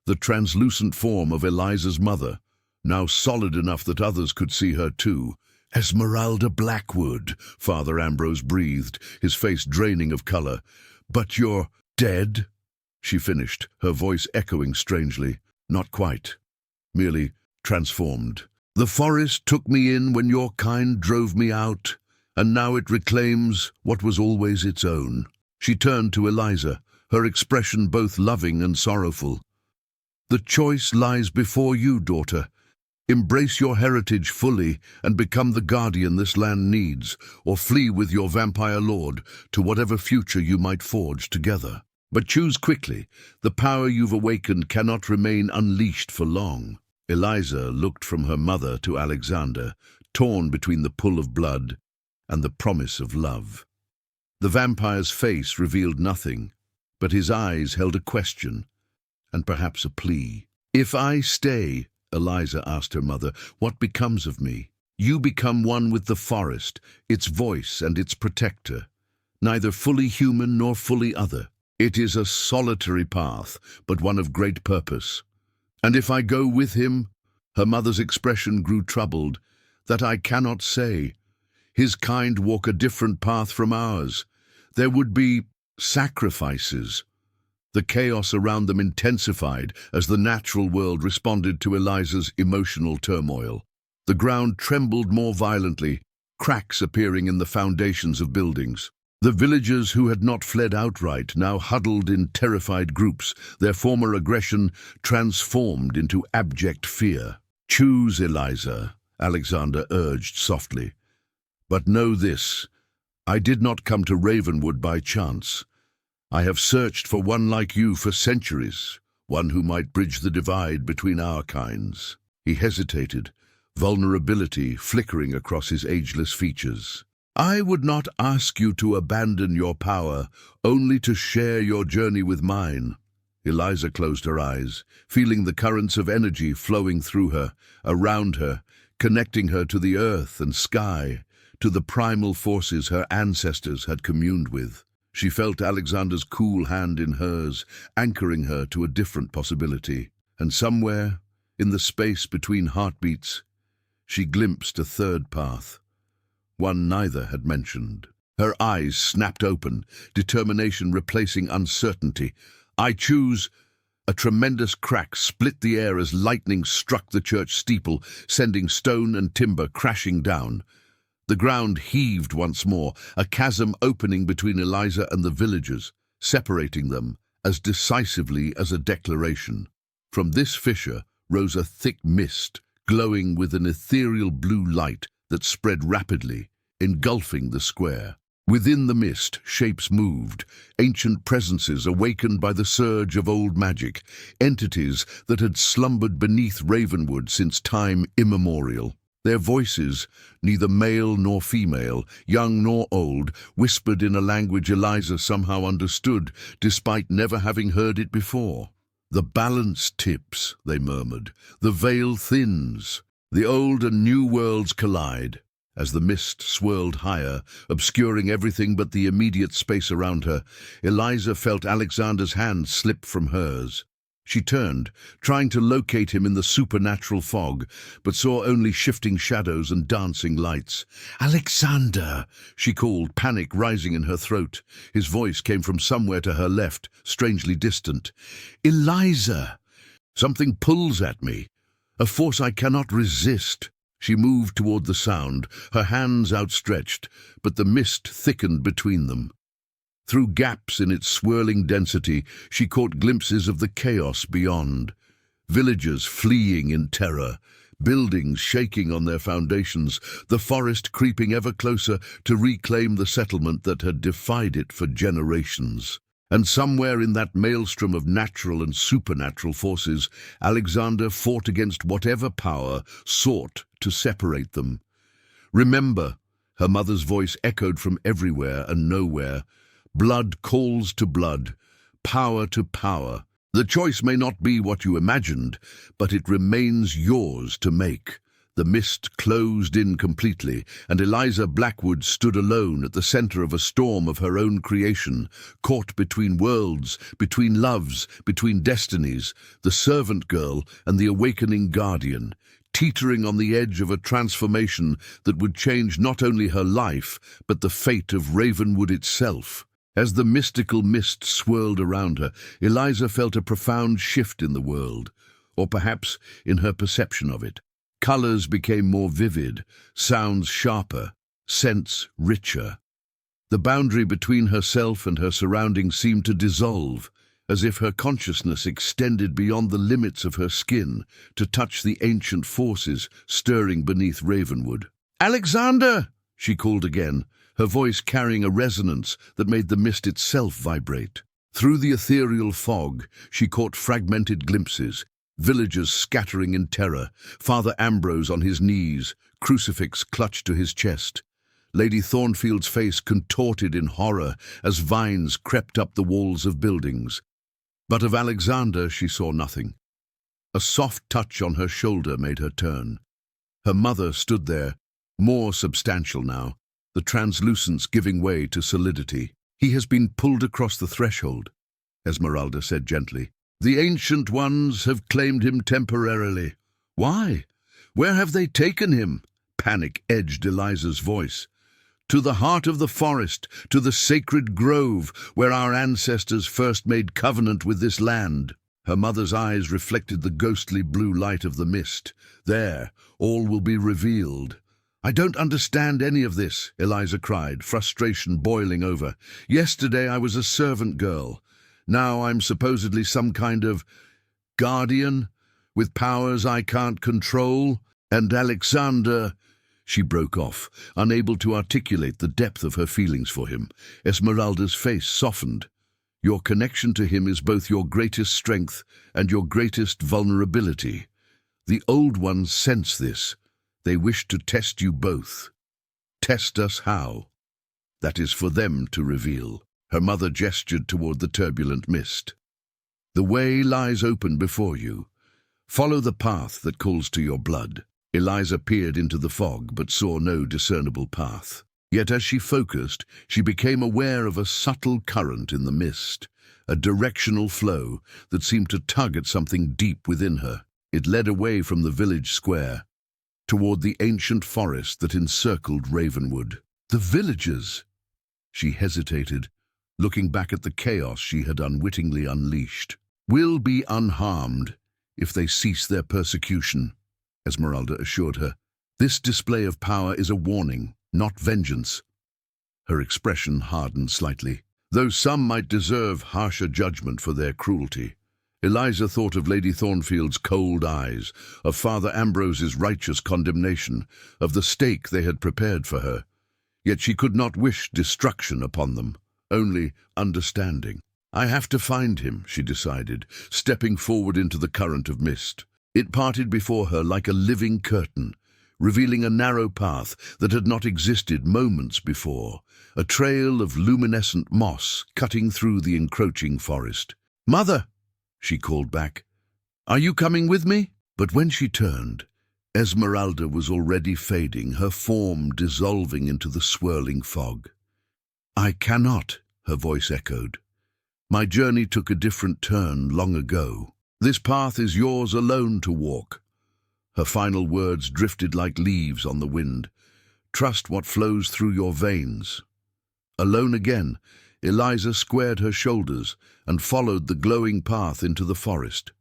The translucent form of Eliza's mother, now solid enough that others could see her too. "Esmeralda Blackwood," Father Ambrose breathed, his face draining of color. "But you're dead?" she finished, her voice echoing strangely. "Not quite. Merely transformed. The forest took me in when your kind drove me out, and now it reclaims what was always its own." She turned to Eliza, her expression both loving and sorrowful. "The choice lies before you, daughter. Embrace your heritage fully and become the guardian this land needs, or flee with your vampire lord to whatever future you might forge together. But choose quickly. The power you've awakened cannot remain unleashed for long." Eliza looked from her mother to Alexander, torn between the pull of blood and the promise of love. The vampire's face revealed nothing, but his eyes held a question, and perhaps a plea. "If I stay," Eliza asked her mother, "what becomes of me?" "You become one with the forest, its voice and its protector, neither fully human nor fully other. It is a solitary path, but one of great purpose. And if I go with him," her mother's expression grew troubled, "that I cannot say. His kind walk a different path from ours. There would be sacrifices." The chaos around them intensified as the natural world responded to Eliza's emotional turmoil. The ground trembled more violently, cracks appearing in the foundations of buildings. The villagers who had not fled outright now huddled in terrified groups, their former aggression transformed into abject fear. "Choose, Eliza," Alexander urged softly. "But know this, I did not come to Ravenwood by chance. I have searched for one like you for centuries, one who might bridge the divide between our kinds." He hesitated, vulnerability flickering across his ageless features. "I would not ask you to abandon your power, only to share your journey with mine." Eliza closed her eyes, feeling the currents of energy flowing through her, around her, connecting her to the earth and sky, to the primal forces her ancestors had communed with. She felt Alexander's cool hand in hers, anchoring her to a different possibility. And somewhere, in the space between heartbeats, she glimpsed a third path, one neither had mentioned. Her eyes snapped open, determination replacing uncertainty. "I choose." A tremendous crack split the air as lightning struck the church steeple, sending stone and timber crashing down. The ground heaved once more, a chasm opening between Eliza and the villagers, separating them as decisively as a declaration. From this fissure rose a thick mist, glowing with an ethereal blue light that spread rapidly, engulfing the square. Within the mist, shapes moved, ancient presences awakened by the surge of old magic, entities that had slumbered beneath Ravenwood since time immemorial. Their voices, neither male nor female, young nor old, whispered in a language Eliza somehow understood, despite never having heard it before. "The balance tips," they murmured. "The veil thins. The old and new worlds collide." As the mist swirled higher, obscuring everything but the immediate space around her, Eliza felt Alexander's hand slip from hers. She turned, trying to locate him in the supernatural fog, but saw only shifting shadows and dancing lights. "Alexander!" she called, panic rising in her throat. His voice came from somewhere to her left, strangely distant. "Eliza! Something pulls at me, a force I cannot resist." She moved toward the sound, her hands outstretched, but the mist thickened between them. Through gaps in its swirling density, she caught glimpses of the chaos beyond. Villagers fleeing in terror, buildings shaking on their foundations, the forest creeping ever closer to reclaim the settlement that had defied it for generations. And somewhere in that maelstrom of natural and supernatural forces, Alexander fought against whatever power sought to separate them. "Remember," her mother's voice echoed from everywhere and nowhere, "blood calls to blood, power to power. The choice may not be what you imagined, but it remains yours to make." The mist closed in completely, and Eliza Blackwood stood alone at the center of a storm of her own creation, caught between worlds, between loves, between destinies, the servant girl and the awakening guardian, teetering on the edge of a transformation that would change not only her life, but the fate of Ravenwood itself. As the mystical mist swirled around her, Eliza felt a profound shift in the world, or perhaps in her perception of it. Colors became more vivid, sounds sharper, scents richer. The boundary between herself and her surroundings seemed to dissolve, as if her consciousness extended beyond the limits of her skin to touch the ancient forces stirring beneath Ravenwood. "Alexander!" she called again, her voice carrying a resonance that made the mist itself vibrate. Through the ethereal fog, she caught fragmented glimpses, villagers scattering in terror, Father Ambrose on his knees, crucifix clutched to his chest. Lady Thornfield's face contorted in horror as vines crept up the walls of buildings. But of Alexander she saw nothing. A soft touch on her shoulder made her turn. Her mother stood there, more substantial now, the translucence giving way to solidity. "He has been pulled across the threshold," Esmeralda said gently. "The Ancient Ones have claimed him temporarily." "Why? Where have they taken him?" Panic edged Eliza's voice. "To the heart of the forest, to the sacred grove, where our ancestors first made covenant with this land." Her mother's eyes reflected the ghostly blue light of the mist. "There, all will be revealed." "I don't understand any of this," Eliza cried, frustration boiling over. "Yesterday I was a servant girl. Now I'm supposedly some kind of guardian with powers I can't control. And Alexander—" She broke off, unable to articulate the depth of her feelings for him. Esmeralda's face softened. "Your connection to him is both your greatest strength and your greatest vulnerability. The Old Ones sense this. They wish to test you both. Test us how? That is for them to reveal." Her mother gestured toward the turbulent mist. "The way lies open before you. Follow the path that calls to your blood." Eliza peered into the fog, but saw no discernible path. Yet as she focused, she became aware of a subtle current in the mist, a directional flow that seemed to tug at something deep within her. It led away from the village square, toward the ancient forest that encircled Ravenwood. "The villagers!" She hesitated, looking back at the chaos she had unwittingly unleashed. "Will be unharmed if they cease their persecution," Esmeralda assured her. "This display of power is a warning, not vengeance." Her expression hardened slightly. Though some might deserve harsher judgment for their cruelty, Eliza thought of Lady Thornfield's cold eyes, of Father Ambrose's righteous condemnation, of the stake they had prepared for her. Yet she could not wish destruction upon them, only understanding. "I have to find him," she decided, stepping forward into the current of mist. It parted before her like a living curtain, revealing a narrow path that had not existed moments before, a trail of luminescent moss cutting through the encroaching forest. "Mother!" she called back. "Are you coming with me?" But when she turned, Esmeralda was already fading, her form dissolving into the swirling fog. "I cannot," her voice echoed. "My journey took a different turn long ago. This path is yours alone to walk." Her final words drifted like leaves on the wind. "Trust what flows through your veins." Alone again, Eliza squared her shoulders and followed the glowing path into the forest.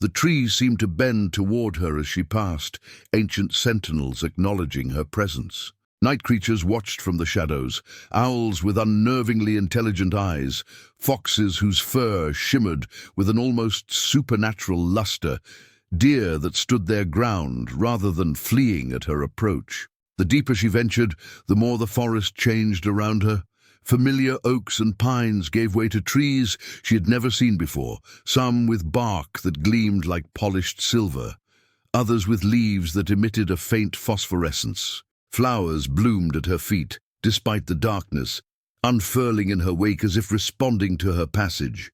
The trees seemed to bend toward her as she passed, ancient sentinels acknowledging her presence. Night creatures watched from the shadows, owls with unnervingly intelligent eyes, foxes whose fur shimmered with an almost supernatural luster, deer that stood their ground rather than fleeing at her approach. The deeper she ventured, the more the forest changed around her. Familiar oaks and pines gave way to trees she had never seen before, some with bark that gleamed like polished silver, others with leaves that emitted a faint phosphorescence. Flowers bloomed at her feet, despite the darkness, unfurling in her wake as if responding to her passage.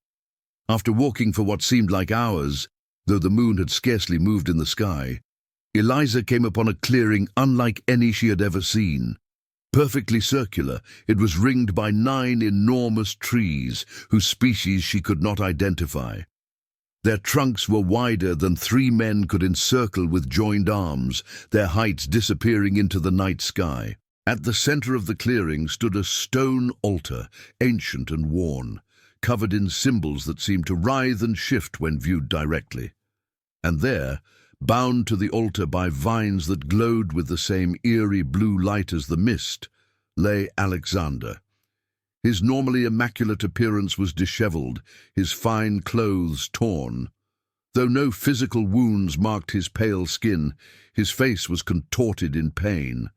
After walking for what seemed like hours, though the moon had scarcely moved in the sky, Eliza came upon a clearing unlike any she had ever seen. Perfectly circular, it was ringed by 9 enormous trees whose species she could not identify. Their trunks were wider than 3 men could encircle with joined arms, their heights disappearing into the night sky. At the center of the clearing stood a stone altar, ancient and worn, covered in symbols that seemed to writhe and shift when viewed directly. And there, bound to the altar by vines that glowed with the same eerie blue light as the mist, lay Alexander. His normally immaculate appearance was disheveled, his fine clothes torn. Though no physical wounds marked his pale skin, his face was contorted in pain.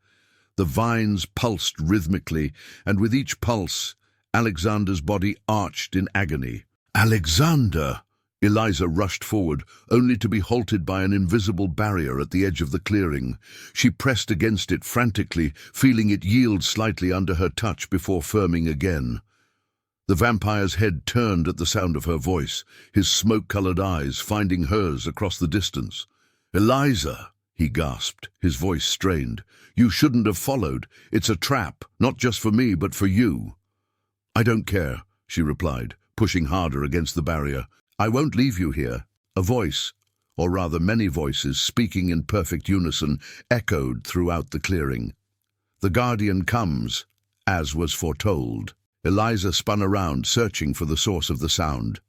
The vines pulsed rhythmically, and with each pulse, Alexander's body arched in agony. "Alexander!" Eliza rushed forward, only to be halted by an invisible barrier at the edge of the clearing. She pressed against it frantically, feeling it yield slightly under her touch before firming again. The vampire's head turned at the sound of her voice, his smoke-colored eyes finding hers across the distance. "Eliza!" he gasped, his voice strained. "You shouldn't have followed. It's a trap, not just for me, but for you." "I don't care," she replied, pushing harder against the barrier. "I won't leave you here." A voice, or rather many voices, speaking in perfect unison, echoed throughout the clearing. "The Guardian comes, as was foretold." Eliza spun around, searching for the source of the sound.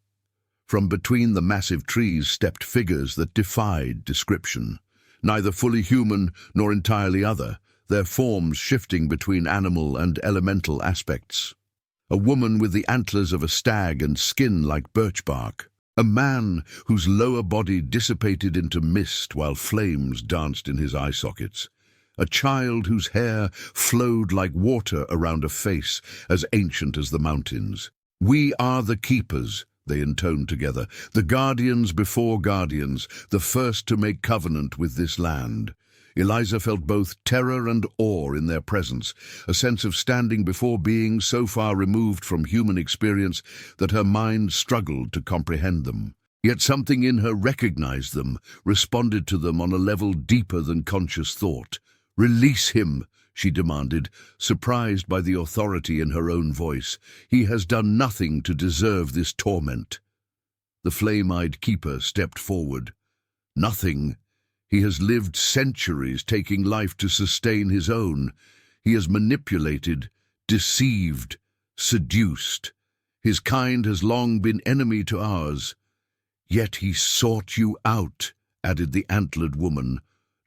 From between the massive trees stepped figures that defied description. Neither fully human nor entirely other, their forms shifting between animal and elemental aspects. A woman with the antlers of a stag and skin like birch bark. A man whose lower body dissipated into mist while flames danced in his eye sockets. A child whose hair flowed like water around a face as ancient as the mountains. "We are the keepers," they intoned together, "the guardians before guardians, the first to make covenant with this land." Eliza felt both terror and awe in their presence, a sense of standing before beings so far removed from human experience that her mind struggled to comprehend them. Yet something in her recognized them, responded to them on a level deeper than conscious thought. "Release him," she demanded, surprised by the authority in her own voice. "He has done nothing to deserve this torment." The flame-eyed keeper stepped forward. "Nothing. He has lived centuries taking life to sustain his own. He has manipulated, deceived, seduced. His kind has long been enemy to ours. Yet he sought you out," added the antlered woman,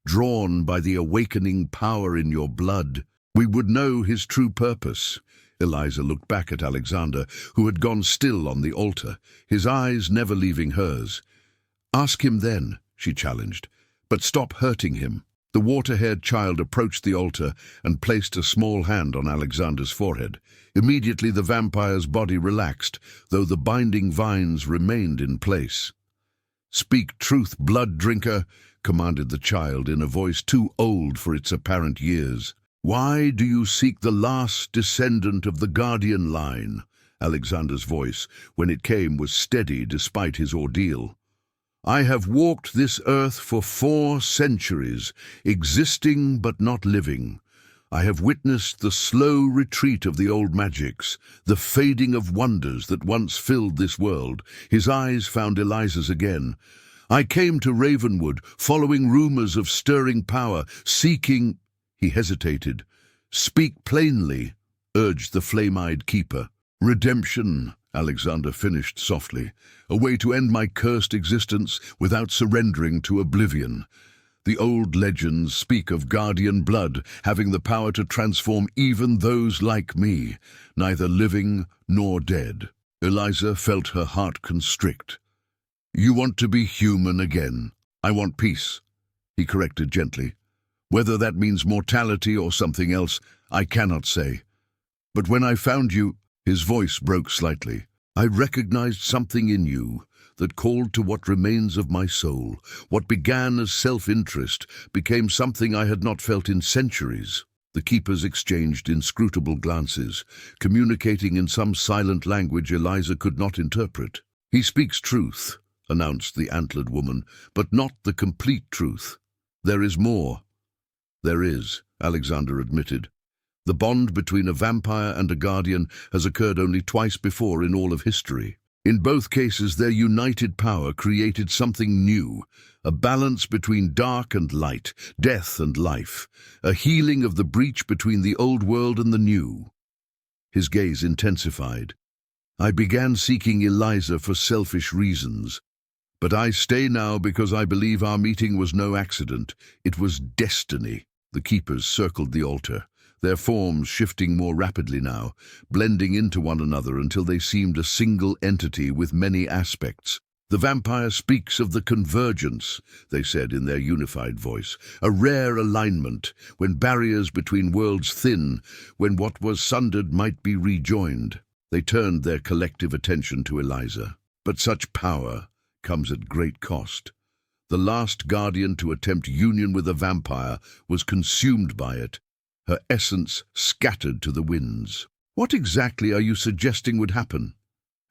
"drawn by the awakening power in your blood. We would know his true purpose." Eliza looked back at Alexander, who had gone still on the altar, his eyes never leaving hers. "Ask him then," she challenged. "But stop hurting him." The water-haired child approached the altar and placed a small hand on Alexander's forehead. Immediately the vampire's body relaxed, though the binding vines remained in place. "Speak truth, blood drinker," commanded the child in a voice too old for its apparent years. "Why do you seek the last descendant of the guardian line?" Alexander's voice, when it came, was steady despite his ordeal. "I have walked this earth for 4 centuries, existing but not living. I have witnessed the slow retreat of the old magics, the fading of wonders that once filled this world." His eyes found Eliza's again. "I came to Ravenwood, following rumors of stirring power, seeking—" He hesitated. "Speak plainly," urged the flame-eyed keeper. "Redemption," Alexander finished softly. "A way to end my cursed existence without surrendering to oblivion. The old legends speak of guardian blood having the power to transform even those like me, neither living nor dead." Eliza felt her heart constrict. "You want to be human again?" I want peace, he corrected gently. Whether that means mortality or something else, I cannot say. But when I found you, his voice broke slightly. I recognized something in you that called to what remains of my soul. What began as self-interest became something I had not felt in centuries. The keepers exchanged inscrutable glances, communicating in some silent language Eliza could not interpret. He speaks truth, announced the antlered woman, but not the complete truth. There is more. There is, Alexander admitted. The bond between a vampire and a guardian has occurred only twice before in all of history. In both cases, their united power created something new, a balance between dark and light, death and life, a healing of the breach between the old world and the new. His gaze intensified. I began seeking Eliza for selfish reasons, but I stay now because I believe our meeting was no accident. It was destiny. The keepers circled the altar, their forms shifting more rapidly now, blending into one another until they seemed a single entity with many aspects. The vampire speaks of the convergence, they said in their unified voice, a rare alignment, when barriers between worlds thin, when what was sundered might be rejoined. They turned their collective attention to Eliza. But such power comes at great cost. The last guardian to attempt union with a vampire was consumed by it, her essence scattered to the winds. What exactly are you suggesting would happen?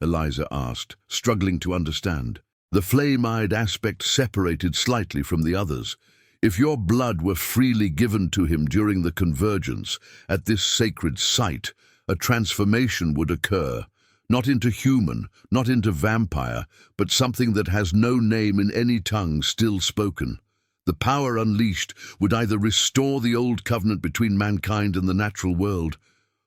Eliza asked, struggling to understand. The flame-eyed aspect separated slightly from the others. If your blood were freely given to him during the convergence, at this sacred site, a transformation would occur, not into human, not into vampire, but something that has no name in any tongue still spoken. The power unleashed would either restore the old covenant between mankind and the natural world,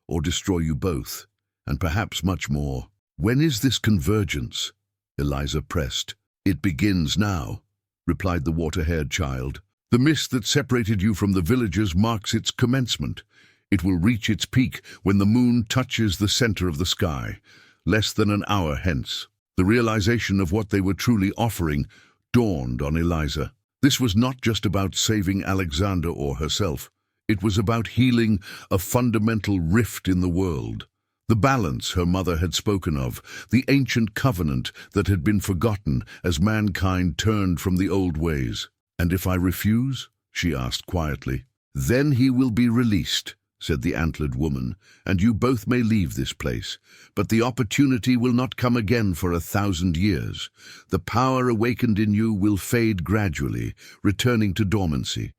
or destroy you both, and perhaps much more. When is this convergence? Eliza pressed. It begins now, replied the water-haired child. The mist that separated you from the villagers marks its commencement. It will reach its peak when the moon touches the center of the sky, less than an hour hence. The realization of what they were truly offering dawned on Eliza. This was not just about saving Alexander or herself. It was about healing a fundamental rift in the world. The balance her mother had spoken of, the ancient covenant that had been forgotten as mankind turned from the old ways. And if I refuse? She asked quietly. Then he will be released, said the antlered woman, and you both may leave this place. But the opportunity will not come again for 1,000 years. The power awakened in you will fade gradually, returning to dormancy,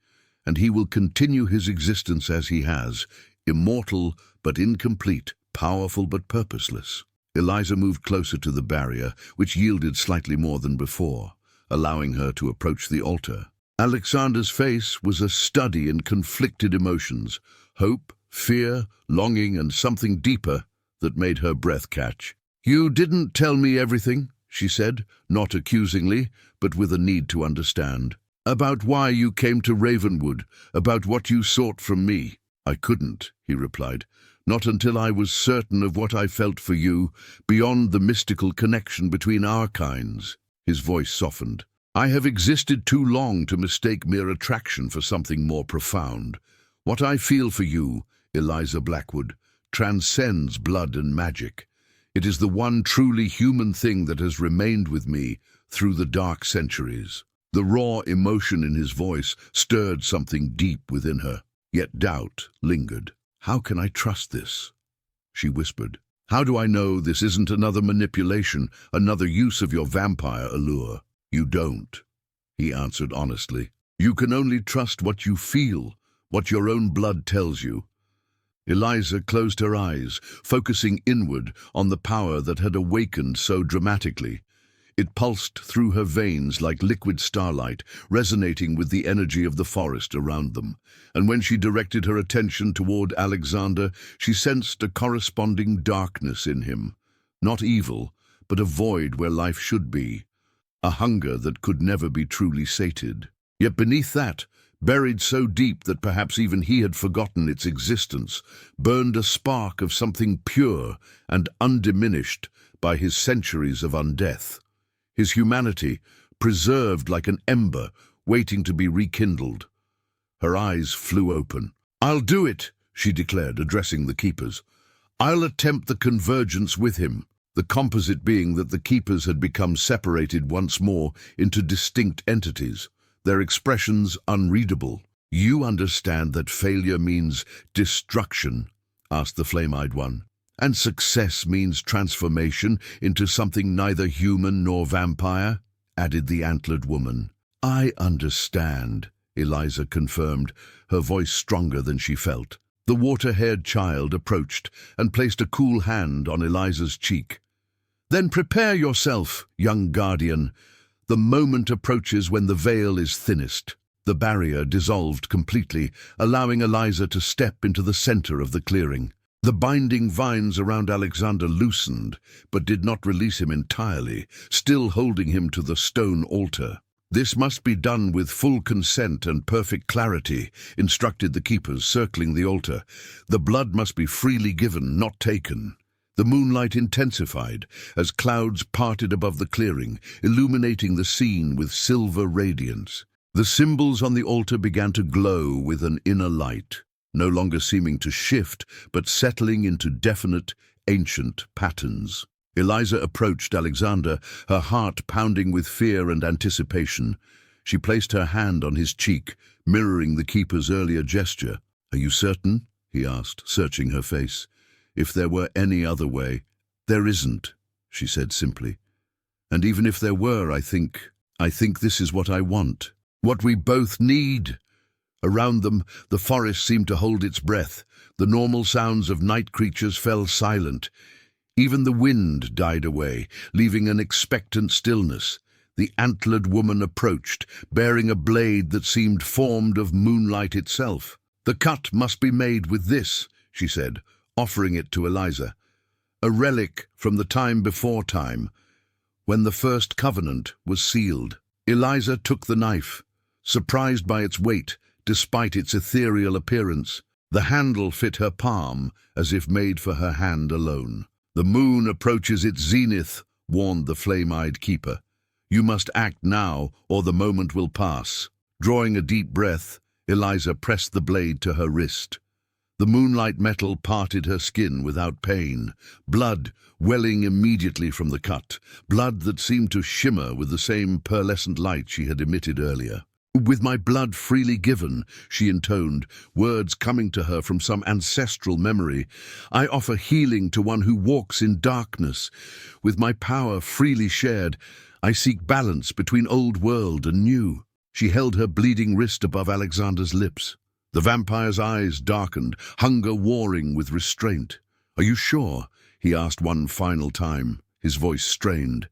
and he will continue his existence as he has, immortal but incomplete, powerful but purposeless. Eliza moved closer to the barrier, which yielded slightly more than before, allowing her to approach the altar. Alexander's face was a study in conflicted emotions, hope, fear, longing, and something deeper that made her breath catch. You didn't tell me everything, she said, not accusingly, but with a need to understand. About why you came to Ravenwood, about what you sought from me. I couldn't, he replied, not until I was certain of what I felt for you, beyond the mystical connection between our kinds. His voice softened. I have existed too long to mistake mere attraction for something more profound. What I feel for you, Eliza Blackwood, transcends blood and magic. It is the one truly human thing that has remained with me through the dark centuries. The raw emotion in his voice stirred something deep within her, yet doubt lingered. How can I trust this? She whispered. How do I know this isn't another manipulation, another use of your vampire allure? You don't, he answered honestly. You can only trust what you feel, what your own blood tells you. Eliza closed her eyes, focusing inward on the power that had awakened so dramatically. It pulsed through her veins like liquid starlight, resonating with the energy of the forest around them. And when she directed her attention toward Alexander, she sensed a corresponding darkness in him. Not evil, but a void where life should be. A hunger that could never be truly sated. Yet beneath that, buried so deep that perhaps even he had forgotten its existence, burned a spark of something pure and undiminished by his centuries of undeath. His humanity, preserved like an ember, waiting to be rekindled. Her eyes flew open. "I'll do it," she declared, addressing the keepers. "I'll attempt the convergence with him," the composite being that the keepers had become separated once more into distinct entities, their expressions unreadable. "You understand that failure means destruction?" asked the flame-eyed one. "And success means transformation into something neither human nor vampire?" added the antlered woman. "I understand," Eliza confirmed, her voice stronger than she felt. The water-haired child approached and placed a cool hand on Eliza's cheek. "Then prepare yourself, young guardian. The moment approaches when the veil is thinnest." The barrier dissolved completely, allowing Eliza to step into the center of the clearing. The binding vines around Alexander loosened, but did not release him entirely, still holding him to the stone altar. "This must be done with full consent and perfect clarity," instructed the keepers circling the altar. "The blood must be freely given, not taken." The moonlight intensified as clouds parted above the clearing, illuminating the scene with silver radiance. The symbols on the altar began to glow with an inner light, no longer seeming to shift, but settling into definite, ancient patterns. Eliza approached Alexander, her heart pounding with fear and anticipation. She placed her hand on his cheek, mirroring the keeper's earlier gesture. "Are you certain?" he asked, searching her face. "If there were any other way—" "There isn't," she said simply. "And even if there were, I think this is what I want. What we both need." Around them, the forest seemed to hold its breath. The normal sounds of night creatures fell silent. Even the wind died away, leaving an expectant stillness. The antlered woman approached, bearing a blade that seemed formed of moonlight itself. "The cut must be made with this," she said, offering it to Eliza. "A relic from the time before time, when the first covenant was sealed." Eliza took the knife, surprised by its weight, despite its ethereal appearance. The handle fit her palm, as if made for her hand alone. "The moon approaches its zenith," warned the flame-eyed keeper. "You must act now, or the moment will pass." Drawing a deep breath, Eliza pressed the blade to her wrist. The moonlight metal parted her skin without pain, blood welling immediately from the cut, blood that seemed to shimmer with the same pearlescent light she had emitted earlier. "With my blood freely given," she intoned, words coming to her from some ancestral memory, "I offer healing to one who walks in darkness. With my power freely shared, I seek balance between old world and new." She held her bleeding wrist above Alexander's lips. The vampire's eyes darkened, hunger warring with restraint. "Are you sure?" he asked one final time, his voice strained.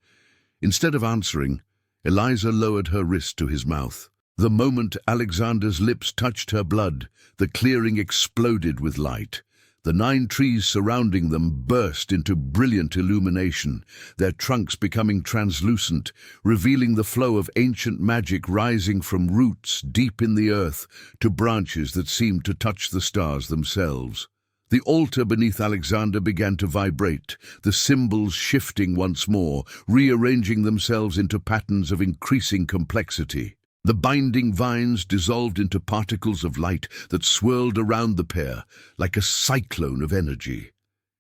Instead of answering, Eliza lowered her wrist to his mouth. The moment Alexander's lips touched her blood, the clearing exploded with light. The 9 trees surrounding them burst into brilliant illumination, their trunks becoming translucent, revealing the flow of ancient magic rising from roots deep in the earth to branches that seemed to touch the stars themselves. The altar beneath Alexander began to vibrate, the symbols shifting once more, rearranging themselves into patterns of increasing complexity. The binding vines dissolved into particles of light that swirled around the pair, like a cyclone of energy.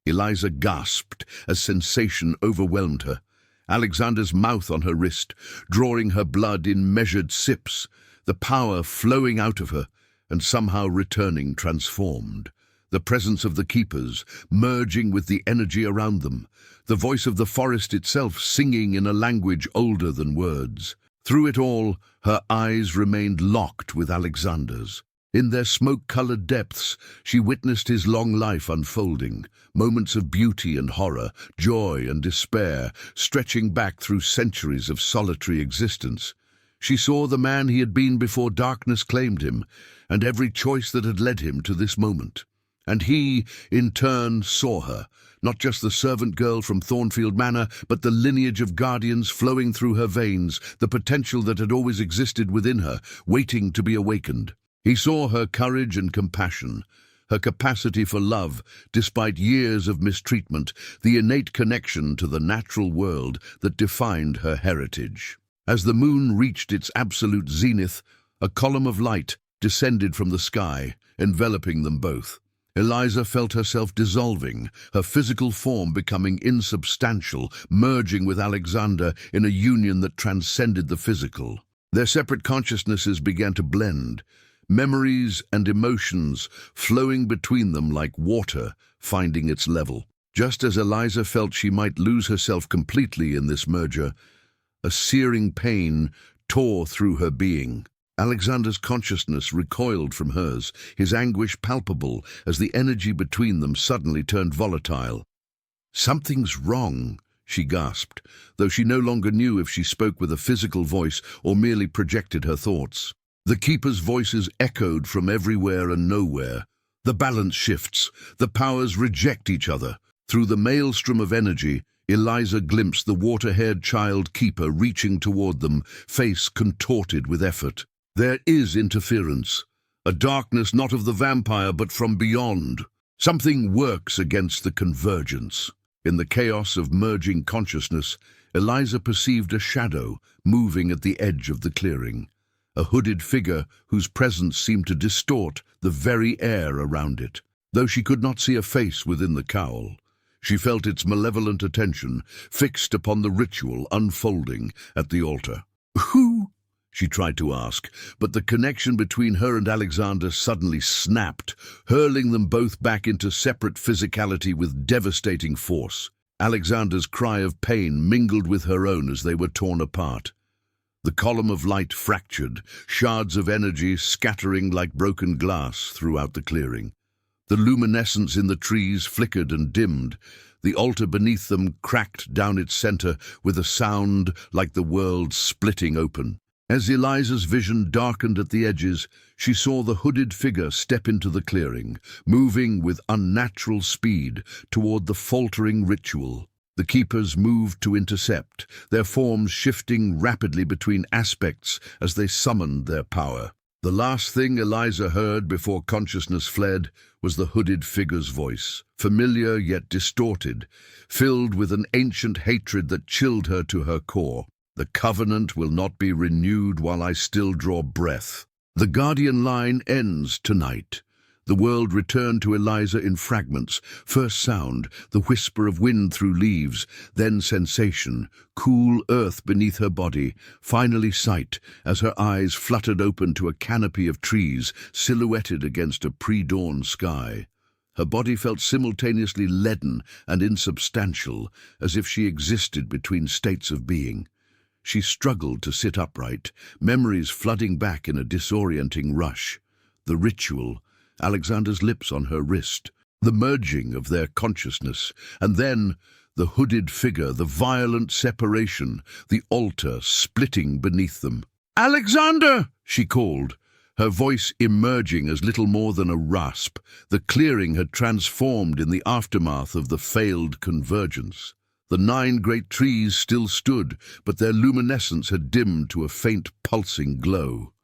Eliza gasped as sensation overwhelmed her, Alexander's mouth on her wrist, drawing her blood in measured sips, the power flowing out of her and somehow returning transformed. The presence of the keepers merging with the energy around them, the voice of the forest itself singing in a language older than words. Through it all, her eyes remained locked with Alexander's. In their smoke-colored depths, she witnessed his long life unfolding, moments of beauty and horror, joy and despair, stretching back through centuries of solitary existence. She saw the man he had been before darkness claimed him, and every choice that had led him to this moment. And he, in turn, saw her, not just the servant girl from Thornfield Manor, but the lineage of guardians flowing through her veins, the potential that had always existed within her, waiting to be awakened. He saw her courage and compassion, her capacity for love, despite years of mistreatment, the innate connection to the natural world that defined her heritage. As the moon reached its absolute zenith, a column of light descended from the sky, enveloping them both. Eliza felt herself dissolving, her physical form becoming insubstantial, merging with Alexander in a union that transcended the physical. Their separate consciousnesses began to blend, memories and emotions flowing between them like water finding its level. Just as Eliza felt she might lose herself completely in this merger, a searing pain tore through her being. Alexander's consciousness recoiled from hers, his anguish palpable as the energy between them suddenly turned volatile. "Something's wrong," she gasped, though she no longer knew if she spoke with a physical voice or merely projected her thoughts. The keeper's voices echoed from everywhere and nowhere. The balance shifts, the powers reject each other. Through the maelstrom of energy, Eliza glimpsed the water-haired child keeper reaching toward them, face contorted with effort. There is interference, a darkness not of the vampire but from beyond. Something works against the convergence. In the chaos of merging consciousness, Eliza perceived a shadow moving at the edge of the clearing, a hooded figure whose presence seemed to distort the very air around it. Though she could not see a face within the cowl, she felt its malevolent attention fixed upon the ritual unfolding at the altar. "Who?" she tried to ask, but the connection between her and Alexander suddenly snapped, hurling them both back into separate physicality with devastating force. Alexander's cry of pain mingled with her own as they were torn apart. The column of light fractured, shards of energy scattering like broken glass throughout the clearing. The luminescence in the trees flickered and dimmed. The altar beneath them cracked down its center with a sound like the world splitting open. As Eliza's vision darkened at the edges, she saw the hooded figure step into the clearing, moving with unnatural speed toward the faltering ritual. The keepers moved to intercept, their forms shifting rapidly between aspects as they summoned their power. The last thing Eliza heard before consciousness fled was the hooded figure's voice, familiar yet distorted, filled with an ancient hatred that chilled her to her core. "The covenant will not be renewed while I still draw breath. The guardian line ends tonight." The world returned to Eliza in fragments. First sound, the whisper of wind through leaves, then sensation, cool earth beneath her body, finally sight as her eyes fluttered open to a canopy of trees silhouetted against a pre-dawn sky. Her body felt simultaneously leaden and insubstantial, as if she existed between states of being. She struggled to sit upright, memories flooding back in a disorienting rush. The ritual, Alexander's lips on her wrist, the merging of their consciousness, and then the hooded figure, the violent separation, the altar splitting beneath them. "Alexander!" she called, her voice emerging as little more than a rasp. The clearing had transformed in the aftermath of the failed convergence. The 9 great trees still stood, but their luminescence had dimmed to a faint pulsing glow.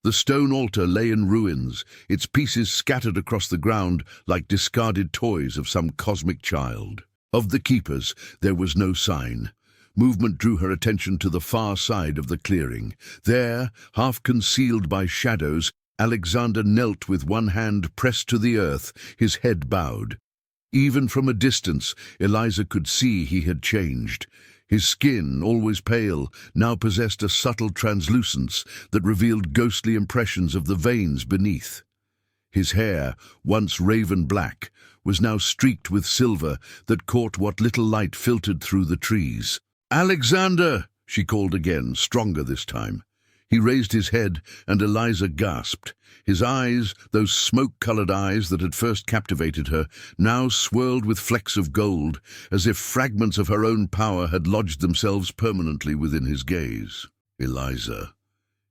The stone altar lay in ruins, its pieces scattered across the ground like discarded toys of some cosmic child. Of the keepers, there was no sign. Movement drew her attention to the far side of the clearing. There, half concealed by shadows, Alexander knelt with one hand pressed to the earth, his head bowed. Even from a distance, Eliza could see he had changed. His skin, always pale, now possessed a subtle translucence that revealed ghostly impressions of the veins beneath. His hair, once raven black, was now streaked with silver that caught what little light filtered through the trees. "Alexander!" she called again, stronger this time. He raised his head, and Eliza gasped. His eyes, those smoke-colored eyes that had first captivated her, now swirled with flecks of gold, as if fragments of her own power had lodged themselves permanently within his gaze. "Eliza,"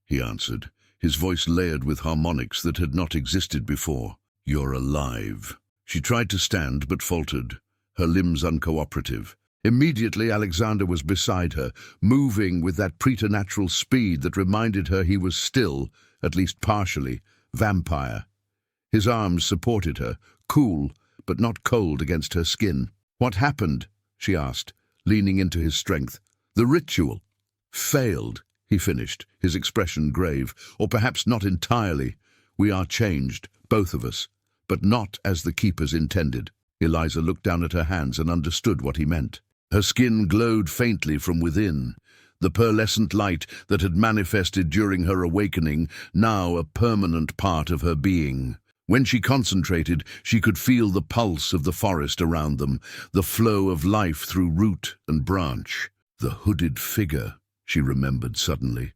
he answered, his voice layered with harmonics that had not existed before. "You're alive." She tried to stand, but faltered, her limbs uncooperative. Immediately Alexander was beside her, moving with that preternatural speed that reminded her he was still, at least partially, vampire. His arms supported her, cool but not cold against her skin. "What happened?" she asked, leaning into his strength. "The ritual failed," he finished, his expression grave. Or perhaps not entirely. We are changed, both of us, but not as the keepers intended. Eliza looked down at her hands and understood what he meant. Her skin glowed faintly from within, the pearlescent light that had manifested during her awakening, now a permanent part of her being. When she concentrated, she could feel the pulse of the forest around them, the flow of life through root and branch. The hooded figure, she remembered suddenly.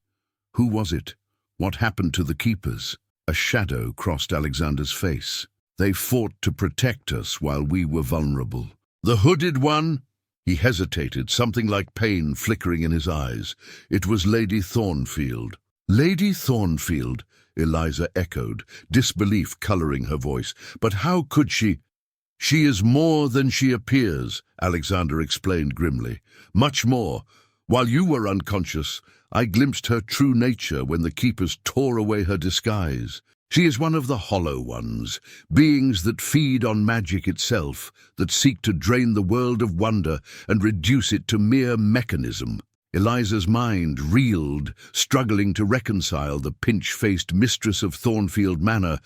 Who was it? What happened to the keepers? A shadow crossed Alexander's face. They fought to protect us while we were vulnerable. The hooded one? He hesitated, something like pain flickering in his eyes. It was Lady Thornfield. Lady Thornfield, Eliza echoed, disbelief coloring her voice. But how could she? She is more than she appears, Alexander explained grimly. Much more. While you were unconscious, I glimpsed her true nature when the keepers tore away her disguise. She is one of the Hollow Ones, beings that feed on magic itself, that seek to drain the world of wonder and reduce it to mere mechanism. Eliza's mind reeled, struggling to reconcile the pinch-faced mistress of Thornfield Manor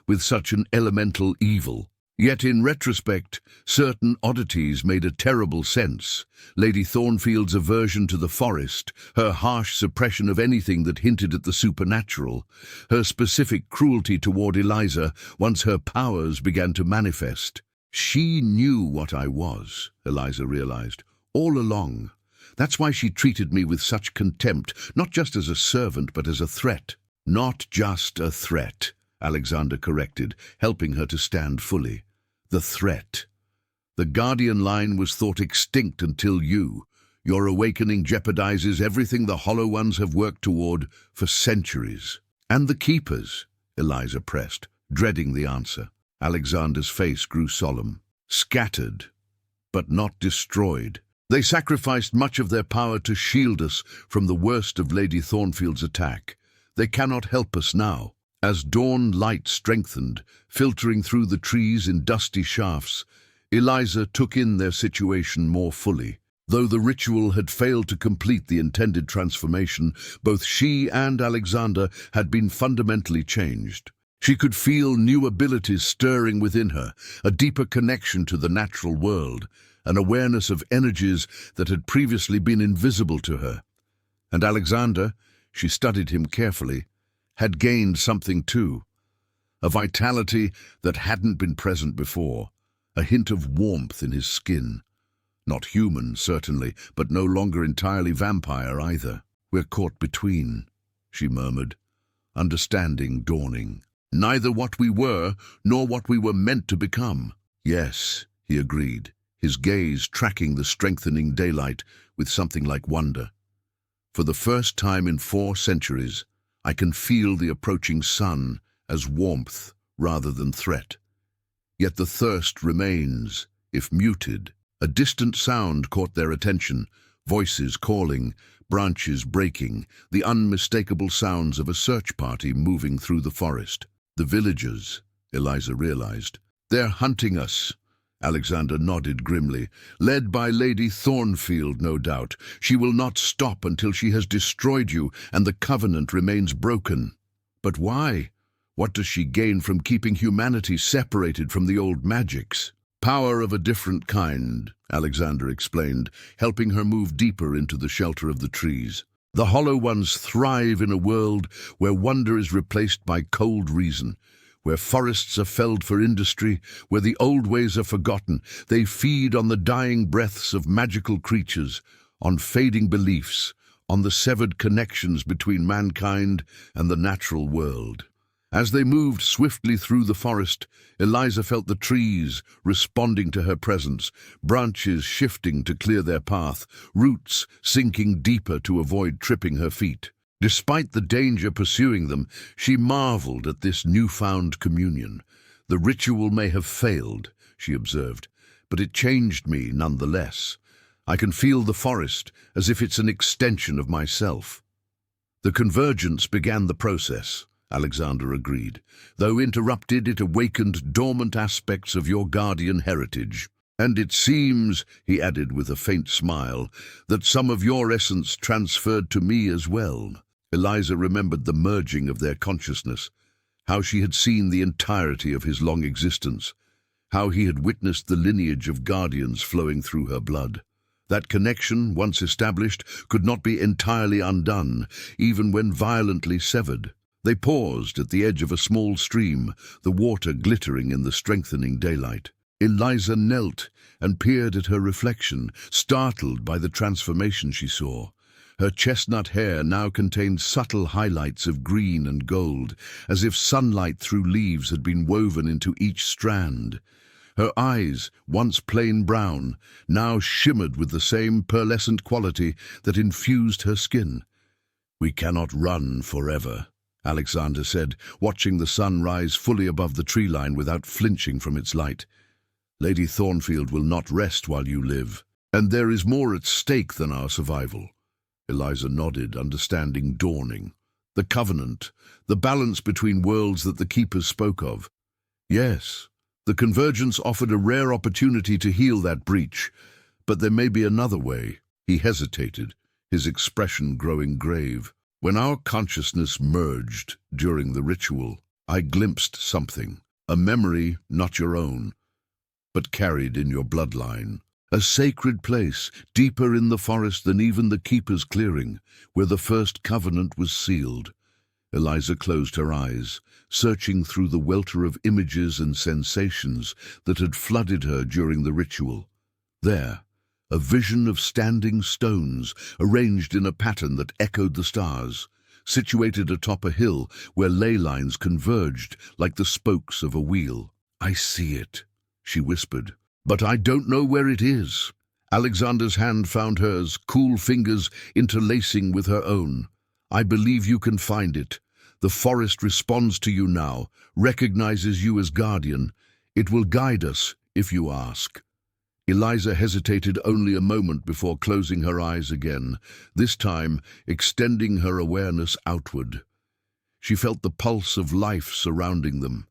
with such an elemental evil. Yet in retrospect, certain oddities made a terrible sense. Lady Thornfield's aversion to the forest, her harsh suppression of anything that hinted at the supernatural, her specific cruelty toward Eliza once her powers began to manifest. She knew what I was, Eliza realized, all along. That's why she treated me with such contempt, not just as a servant, but as a threat. Not just a threat, Alexander corrected, helping her to stand fully. The threat. The Guardian line was thought extinct until your awakening jeopardizes everything the Hollow Ones have worked toward for centuries. And the Keepers, Eliza pressed, dreading the answer. Alexander's face grew solemn. Scattered, but not destroyed. They sacrificed much of their power to shield us from the worst of Lady Thornfield's attack. They cannot help us now. As dawn light strengthened, filtering through the trees in dusty shafts, Eliza took in their situation more fully. Though the ritual had failed to complete the intended transformation, both she and Alexander had been fundamentally changed. She could feel new abilities stirring within her, a deeper connection to the natural world, an awareness of energies that had previously been invisible to her. And Alexander, she studied him carefully, had gained something too, a vitality that hadn't been present before, a hint of warmth in his skin. Not human, certainly, but no longer entirely vampire either. We're caught between, she murmured, understanding dawning. Neither what we were, nor what we were meant to become. Yes, he agreed, his gaze tracking the strengthening daylight with something like wonder. For the first time in 4 centuries, I can feel the approaching sun as warmth rather than threat. Yet the thirst remains, if muted. A distant sound caught their attention, voices calling, branches breaking, the unmistakable sounds of a search party moving through the forest. The villagers, Eliza realized. They're hunting us. Alexander nodded grimly. Led by Lady Thornfield, no doubt. She will not stop until she has destroyed you and the covenant remains broken. But why? What does she gain from keeping humanity separated from the old magics? Power of a different kind, Alexander explained, helping her move deeper into the shelter of the trees. The Hollow Ones thrive in a world where wonder is replaced by cold reason, where forests are felled for industry, where the old ways are forgotten. They feed on the dying breaths of magical creatures, on fading beliefs, on the severed connections between mankind and the natural world. As they moved swiftly through the forest, Eliza felt the trees responding to her presence, branches shifting to clear their path, roots sinking deeper to avoid tripping her feet. Despite the danger pursuing them, she marveled at this newfound communion. The ritual may have failed, she observed, but it changed me nonetheless. I can feel the forest as if it's an extension of myself. The convergence began the process, Alexander agreed. Though interrupted, it awakened dormant aspects of your guardian heritage. And it seems, he added with a faint smile, that some of your essence transferred to me as well. Eliza remembered the merging of their consciousness, how she had seen the entirety of his long existence, how he had witnessed the lineage of guardians flowing through her blood. That connection, once established, could not be entirely undone, even when violently severed. They paused at the edge of a small stream, the water glittering in the strengthening daylight. Eliza knelt and peered at her reflection, startled by the transformation she saw. Her chestnut hair now contained subtle highlights of green and gold, as if sunlight through leaves had been woven into each strand. Her eyes, once plain brown, now shimmered with the same pearlescent quality that infused her skin. "We cannot run forever," Alexander said, watching the sun rise fully above the tree line without flinching from its light. "Lady Thornfield will not rest while you live, and there is more at stake than our survival." Eliza nodded, understanding dawning. The covenant, the balance between worlds that the Keepers spoke of. Yes, the convergence offered a rare opportunity to heal that breach, but there may be another way. He hesitated, his expression growing grave. "When our consciousness merged during the ritual, I glimpsed something, a memory not your own, but carried in your bloodline. A sacred place, deeper in the forest than even the Keeper's clearing, where the first covenant was sealed." Eliza closed her eyes, searching through the welter of images and sensations that had flooded her during the ritual. There, a vision of standing stones, arranged in a pattern that echoed the stars, situated atop a hill where ley lines converged like the spokes of a wheel. "I see it," she whispered, "but I don't know where it is." Alexander's hand found hers, cool fingers interlacing with her own. "I believe you can find it. The forest responds to you now, recognizes you as guardian. It will guide us, if you ask." Eliza hesitated only a moment before closing her eyes again, this time extending her awareness outward. She felt the pulse of life surrounding them,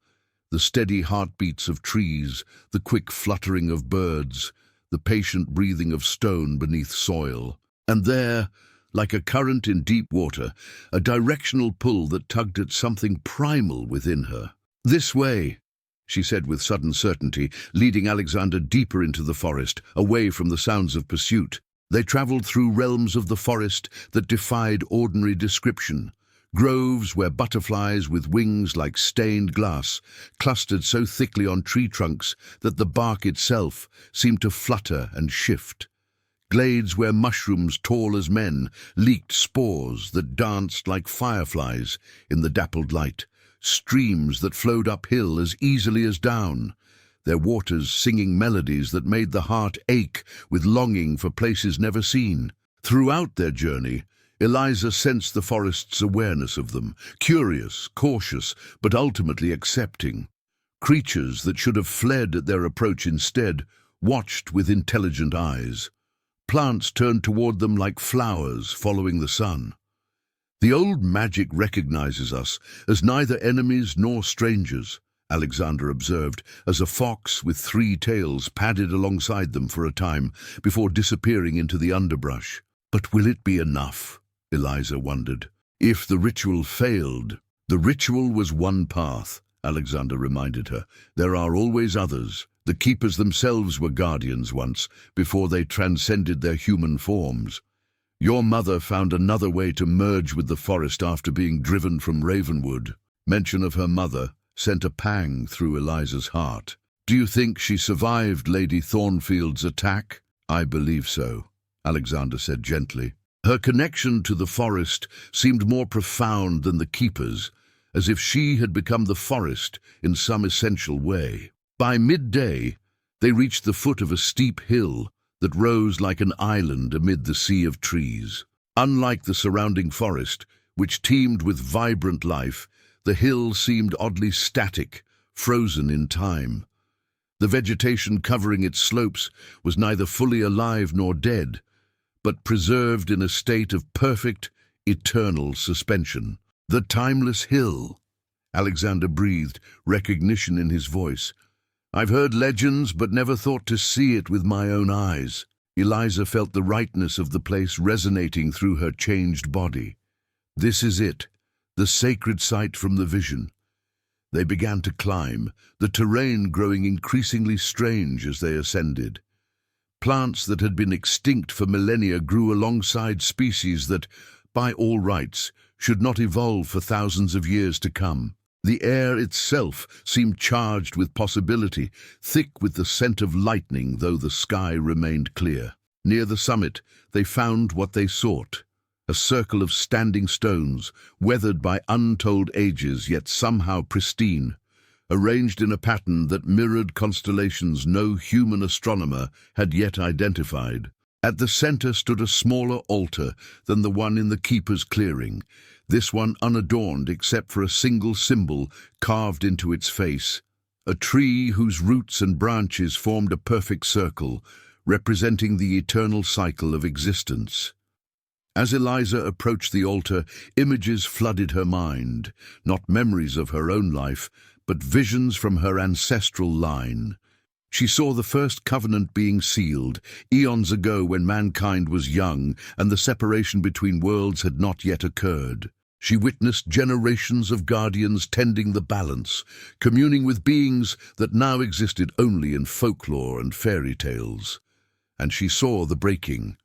the steady heartbeats of trees, the quick fluttering of birds, the patient breathing of stone beneath soil. And there, like a current in deep water, a directional pull that tugged at something primal within her. "This way," she said with sudden certainty, leading Alexander deeper into the forest, away from the sounds of pursuit. They traveled through realms of the forest that defied ordinary description. Groves where butterflies with wings like stained glass clustered so thickly on tree trunks that the bark itself seemed to flutter and shift. Glades where mushrooms tall as men leaked spores that danced like fireflies in the dappled light. Streams that flowed uphill as easily as down, their waters singing melodies that made the heart ache with longing for places never seen. Throughout their journey, Eliza sensed the forest's awareness of them, curious, cautious, but ultimately accepting. Creatures that should have fled at their approach instead watched with intelligent eyes. Plants turned toward them like flowers following the sun. "The old magic recognizes us as neither enemies nor strangers," Alexander observed, as a fox with 3 tails padded alongside them for a time before disappearing into the underbrush. "But will it be enough?" Eliza wondered. "If the ritual failed—" "The ritual was one path," Alexander reminded her. "There are always others. The Keepers themselves were guardians once, before they transcended their human forms. Your mother found another way to merge with the forest after being driven from Ravenwood." Mention of her mother sent a pang through Eliza's heart. "Do you think she survived Lady Thornfield's attack?" "I believe so," Alexander said gently. Her connection to the forest seemed more profound than the Keepers, as if she had become the forest in some essential way. By midday, they reached the foot of a steep hill that rose like an island amid the sea of trees. Unlike the surrounding forest, which teemed with vibrant life, the hill seemed oddly static, frozen in time. The vegetation covering its slopes was neither fully alive nor dead, but preserved in a state of perfect, eternal suspension. "The timeless hill," Alexander breathed, recognition in his voice. I've heard legends, but never thought to see it with my own eyes. Eliza felt the rightness of the place resonating through her changed body. This is it, the sacred site from the vision. They began to climb, the terrain growing increasingly strange as they ascended. Plants that had been extinct for millennia grew alongside species that, by all rights, should not evolve for thousands of years to come. The air itself seemed charged with possibility, thick with the scent of lightning, though the sky remained clear. Near the summit, they found what they sought, a circle of standing stones, weathered by untold ages, yet somehow pristine, arranged in a pattern that mirrored constellations no human astronomer had yet identified. At the center stood a smaller altar than the one in the keeper's clearing, this one unadorned except for a single symbol carved into its face, a tree whose roots and branches formed a perfect circle, representing the eternal cycle of existence. As Eliza approached the altar, images flooded her mind, not memories of her own life, but visions from her ancestral line. She saw the first covenant being sealed, eons ago when mankind was young and the separation between worlds had not yet occurred. She witnessed generations of guardians tending the balance, communing with beings that now existed only in folklore and fairy tales. And she saw the breaking,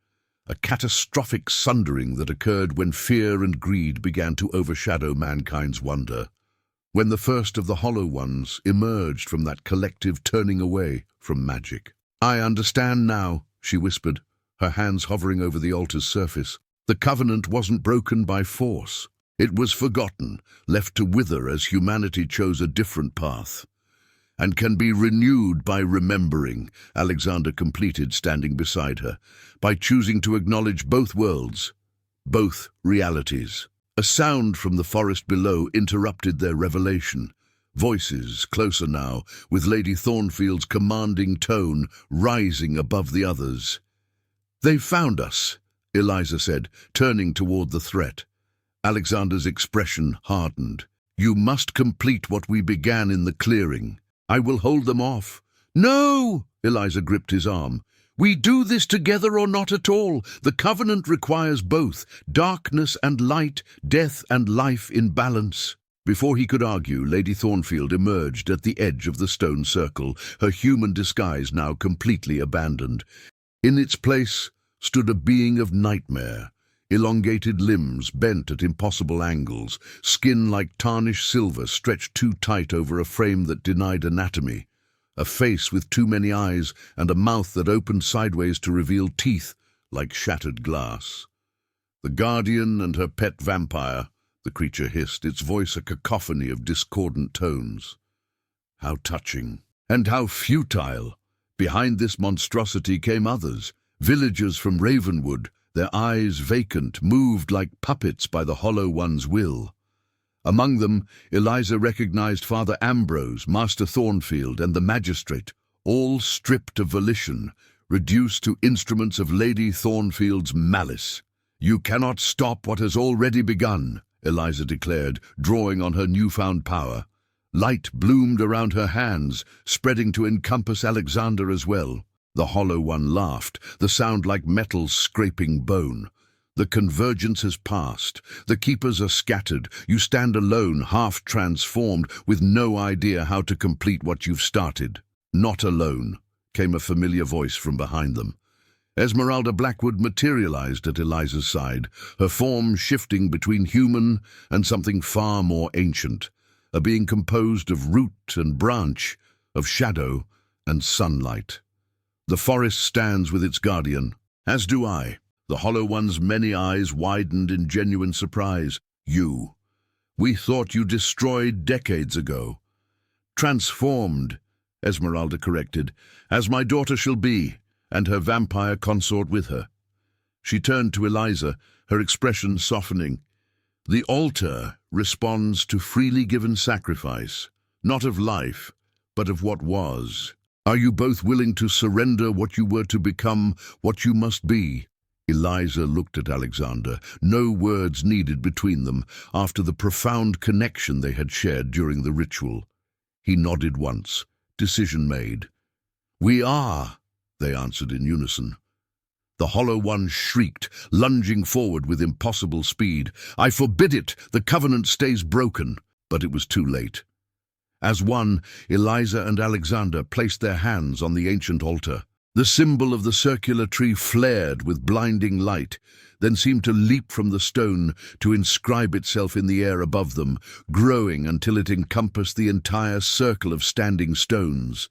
a catastrophic sundering that occurred when fear and greed began to overshadow mankind's wonder. When the first of the Hollow Ones emerged from that collective turning away from magic. "I understand now," she whispered, her hands hovering over the altar's surface. The covenant wasn't broken by force. It was forgotten, left to wither as humanity chose a different path. "And can be renewed by remembering," Alexander completed, standing beside her, "by choosing to acknowledge both worlds, both realities." A sound from the forest below interrupted their revelation. Voices, closer now, with Lady Thornfield's commanding tone rising above the others. "They've found us," Eliza said, turning toward the threat. Alexander's expression hardened. "You must complete what we began in the clearing. I will hold them off." "No!" Eliza gripped his arm. "We do this together or not at all. The covenant requires both, darkness and light, death and life in balance." Before he could argue, Lady Thornfield emerged at the edge of the stone circle, her human disguise now completely abandoned. In its place stood a being of nightmare, elongated limbs bent at impossible angles, skin like tarnished silver stretched too tight over a frame that denied anatomy, a face with too many eyes and a mouth that opened sideways to reveal teeth like shattered glass. "The Guardian and her pet vampire," the creature hissed, its voice a cacophony of discordant tones. How touching, and how futile! Behind this monstrosity came others, villagers from Ravenwood, their eyes vacant, moved like puppets by the Hollow One's will. Among them, Eliza recognized Father Ambrose, Master Thornfield, and the magistrate, all stripped of volition, reduced to instruments of Lady Thornfield's malice. "You cannot stop what has already begun," Eliza declared, drawing on her newfound power. Light bloomed around her hands, spreading to encompass Alexander as well. The Hollow One laughed, the sound like metal scraping bone. "The convergence has passed. The keepers are scattered. You stand alone, half transformed, with no idea how to complete what you've started." "Not alone," came a familiar voice from behind them. Esmeralda Blackwood materialized at Eliza's side, her form shifting between human and something far more ancient, a being composed of root and branch, of shadow and sunlight. "The forest stands with its guardian, as do I." The Hollow One's many eyes widened in genuine surprise. "You. We thought you destroyed decades ago." "Transformed," Esmeralda corrected, "as my daughter shall be, and her vampire consort with her." She turned to Eliza, her expression softening. "The altar responds to freely given sacrifice, not of life, but of what was. Are you both willing to surrender what you were to become, what you must be?" Eliza looked at Alexander, no words needed between them after the profound connection they had shared during the ritual. He nodded once, decision made. "We are," they answered in unison. The Hollow One shrieked, lunging forward with impossible speed. "I forbid it! The covenant stays broken!" But it was too late. As one, Eliza and Alexander placed their hands on the ancient altar. The symbol of the circular tree flared with blinding light, then seemed to leap from the stone to inscribe itself in the air above them, growing until it encompassed the entire circle of standing stones.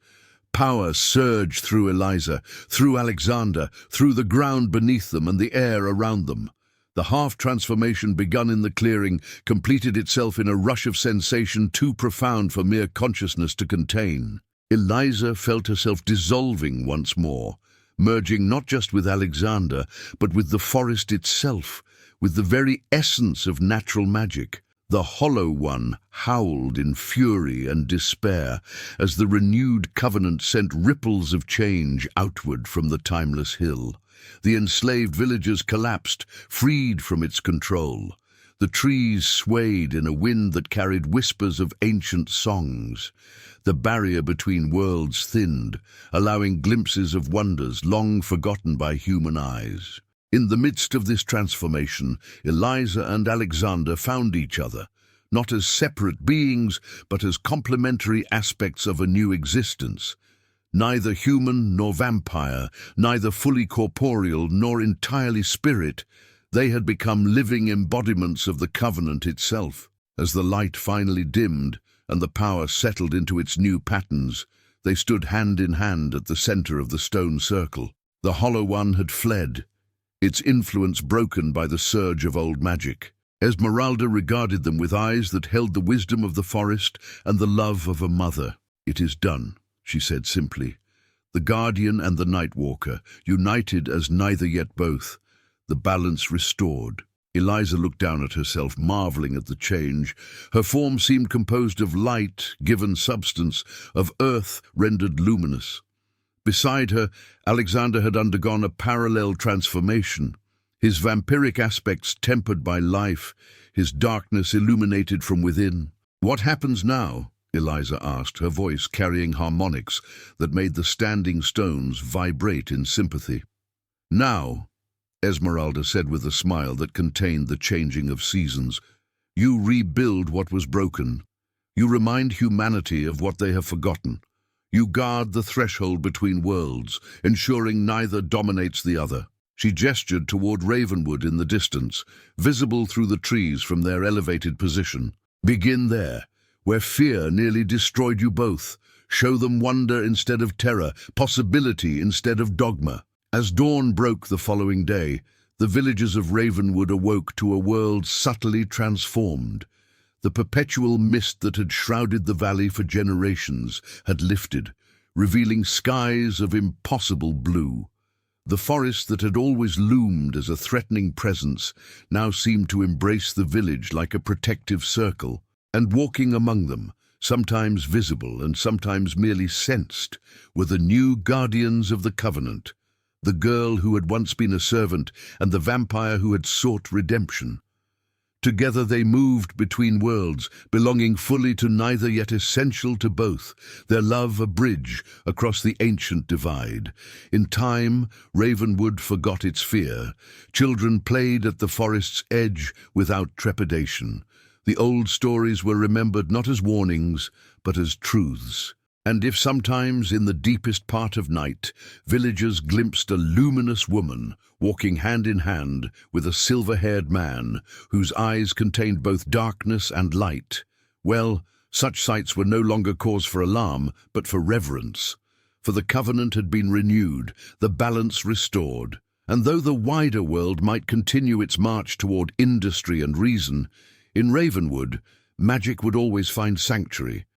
Power surged through Eliza, through Alexander, through the ground beneath them and the air around them. The half-transformation begun in the clearing completed itself in a rush of sensation too profound for mere consciousness to contain. Eliza felt herself dissolving once more, merging not just with Alexander, but with the forest itself, with the very essence of natural magic. The Hollow One howled in fury and despair as the renewed covenant sent ripples of change outward from the timeless hill. The enslaved villagers collapsed, freed from its control. The trees swayed in a wind that carried whispers of ancient songs. The barrier between worlds thinned, allowing glimpses of wonders long forgotten by human eyes. In the midst of this transformation, Eliza and Alexander found each other, not as separate beings, but as complementary aspects of a new existence. Neither human nor vampire, neither fully corporeal nor entirely spirit, they had become living embodiments of the covenant itself. As the light finally dimmed and the power settled into its new patterns, they stood hand in hand at the center of the stone circle. The Hollow One had fled, its influence broken by the surge of old magic. Esmeralda regarded them with eyes that held the wisdom of the forest and the love of a mother. "It is done," she said simply. "The Guardian and the Nightwalker, united as neither yet both, the balance restored." Eliza looked down at herself, marveling at the change. Her form seemed composed of light, given substance, of earth rendered luminous. Beside her, Alexander had undergone a parallel transformation, his vampiric aspects tempered by life, his darkness illuminated from within. "What happens now?" Eliza asked, her voice carrying harmonics that made the standing stones vibrate in sympathy. "Now," Esmeralda said with a smile that contained the changing of seasons, "you rebuild what was broken. You remind humanity of what they have forgotten. You guard the threshold between worlds, ensuring neither dominates the other." She gestured toward Ravenwood in the distance, visible through the trees from their elevated position. "Begin there, where fear nearly destroyed you both. Show them wonder instead of terror, possibility instead of dogma." As dawn broke the following day, the villagers of Ravenwood awoke to a world subtly transformed. The perpetual mist that had shrouded the valley for generations had lifted, revealing skies of impossible blue. The forest that had always loomed as a threatening presence now seemed to embrace the village like a protective circle, and walking among them, sometimes visible and sometimes merely sensed, were the new guardians of the covenant, the girl who had once been a servant and the vampire who had sought redemption. Together they moved between worlds, belonging fully to neither yet essential to both, their love a bridge across the ancient divide. In time, Ravenwood forgot its fear. Children played at the forest's edge without trepidation. The old stories were remembered not as warnings, but as truths. And if sometimes, in the deepest part of night, villagers glimpsed a luminous woman walking hand in hand with a silver-haired man whose eyes contained both darkness and light, well, such sights were no longer cause for alarm, but for reverence. For the covenant had been renewed, the balance restored, and though the wider world might continue its march toward industry and reason, in Ravenwood, magic would always find sanctuary,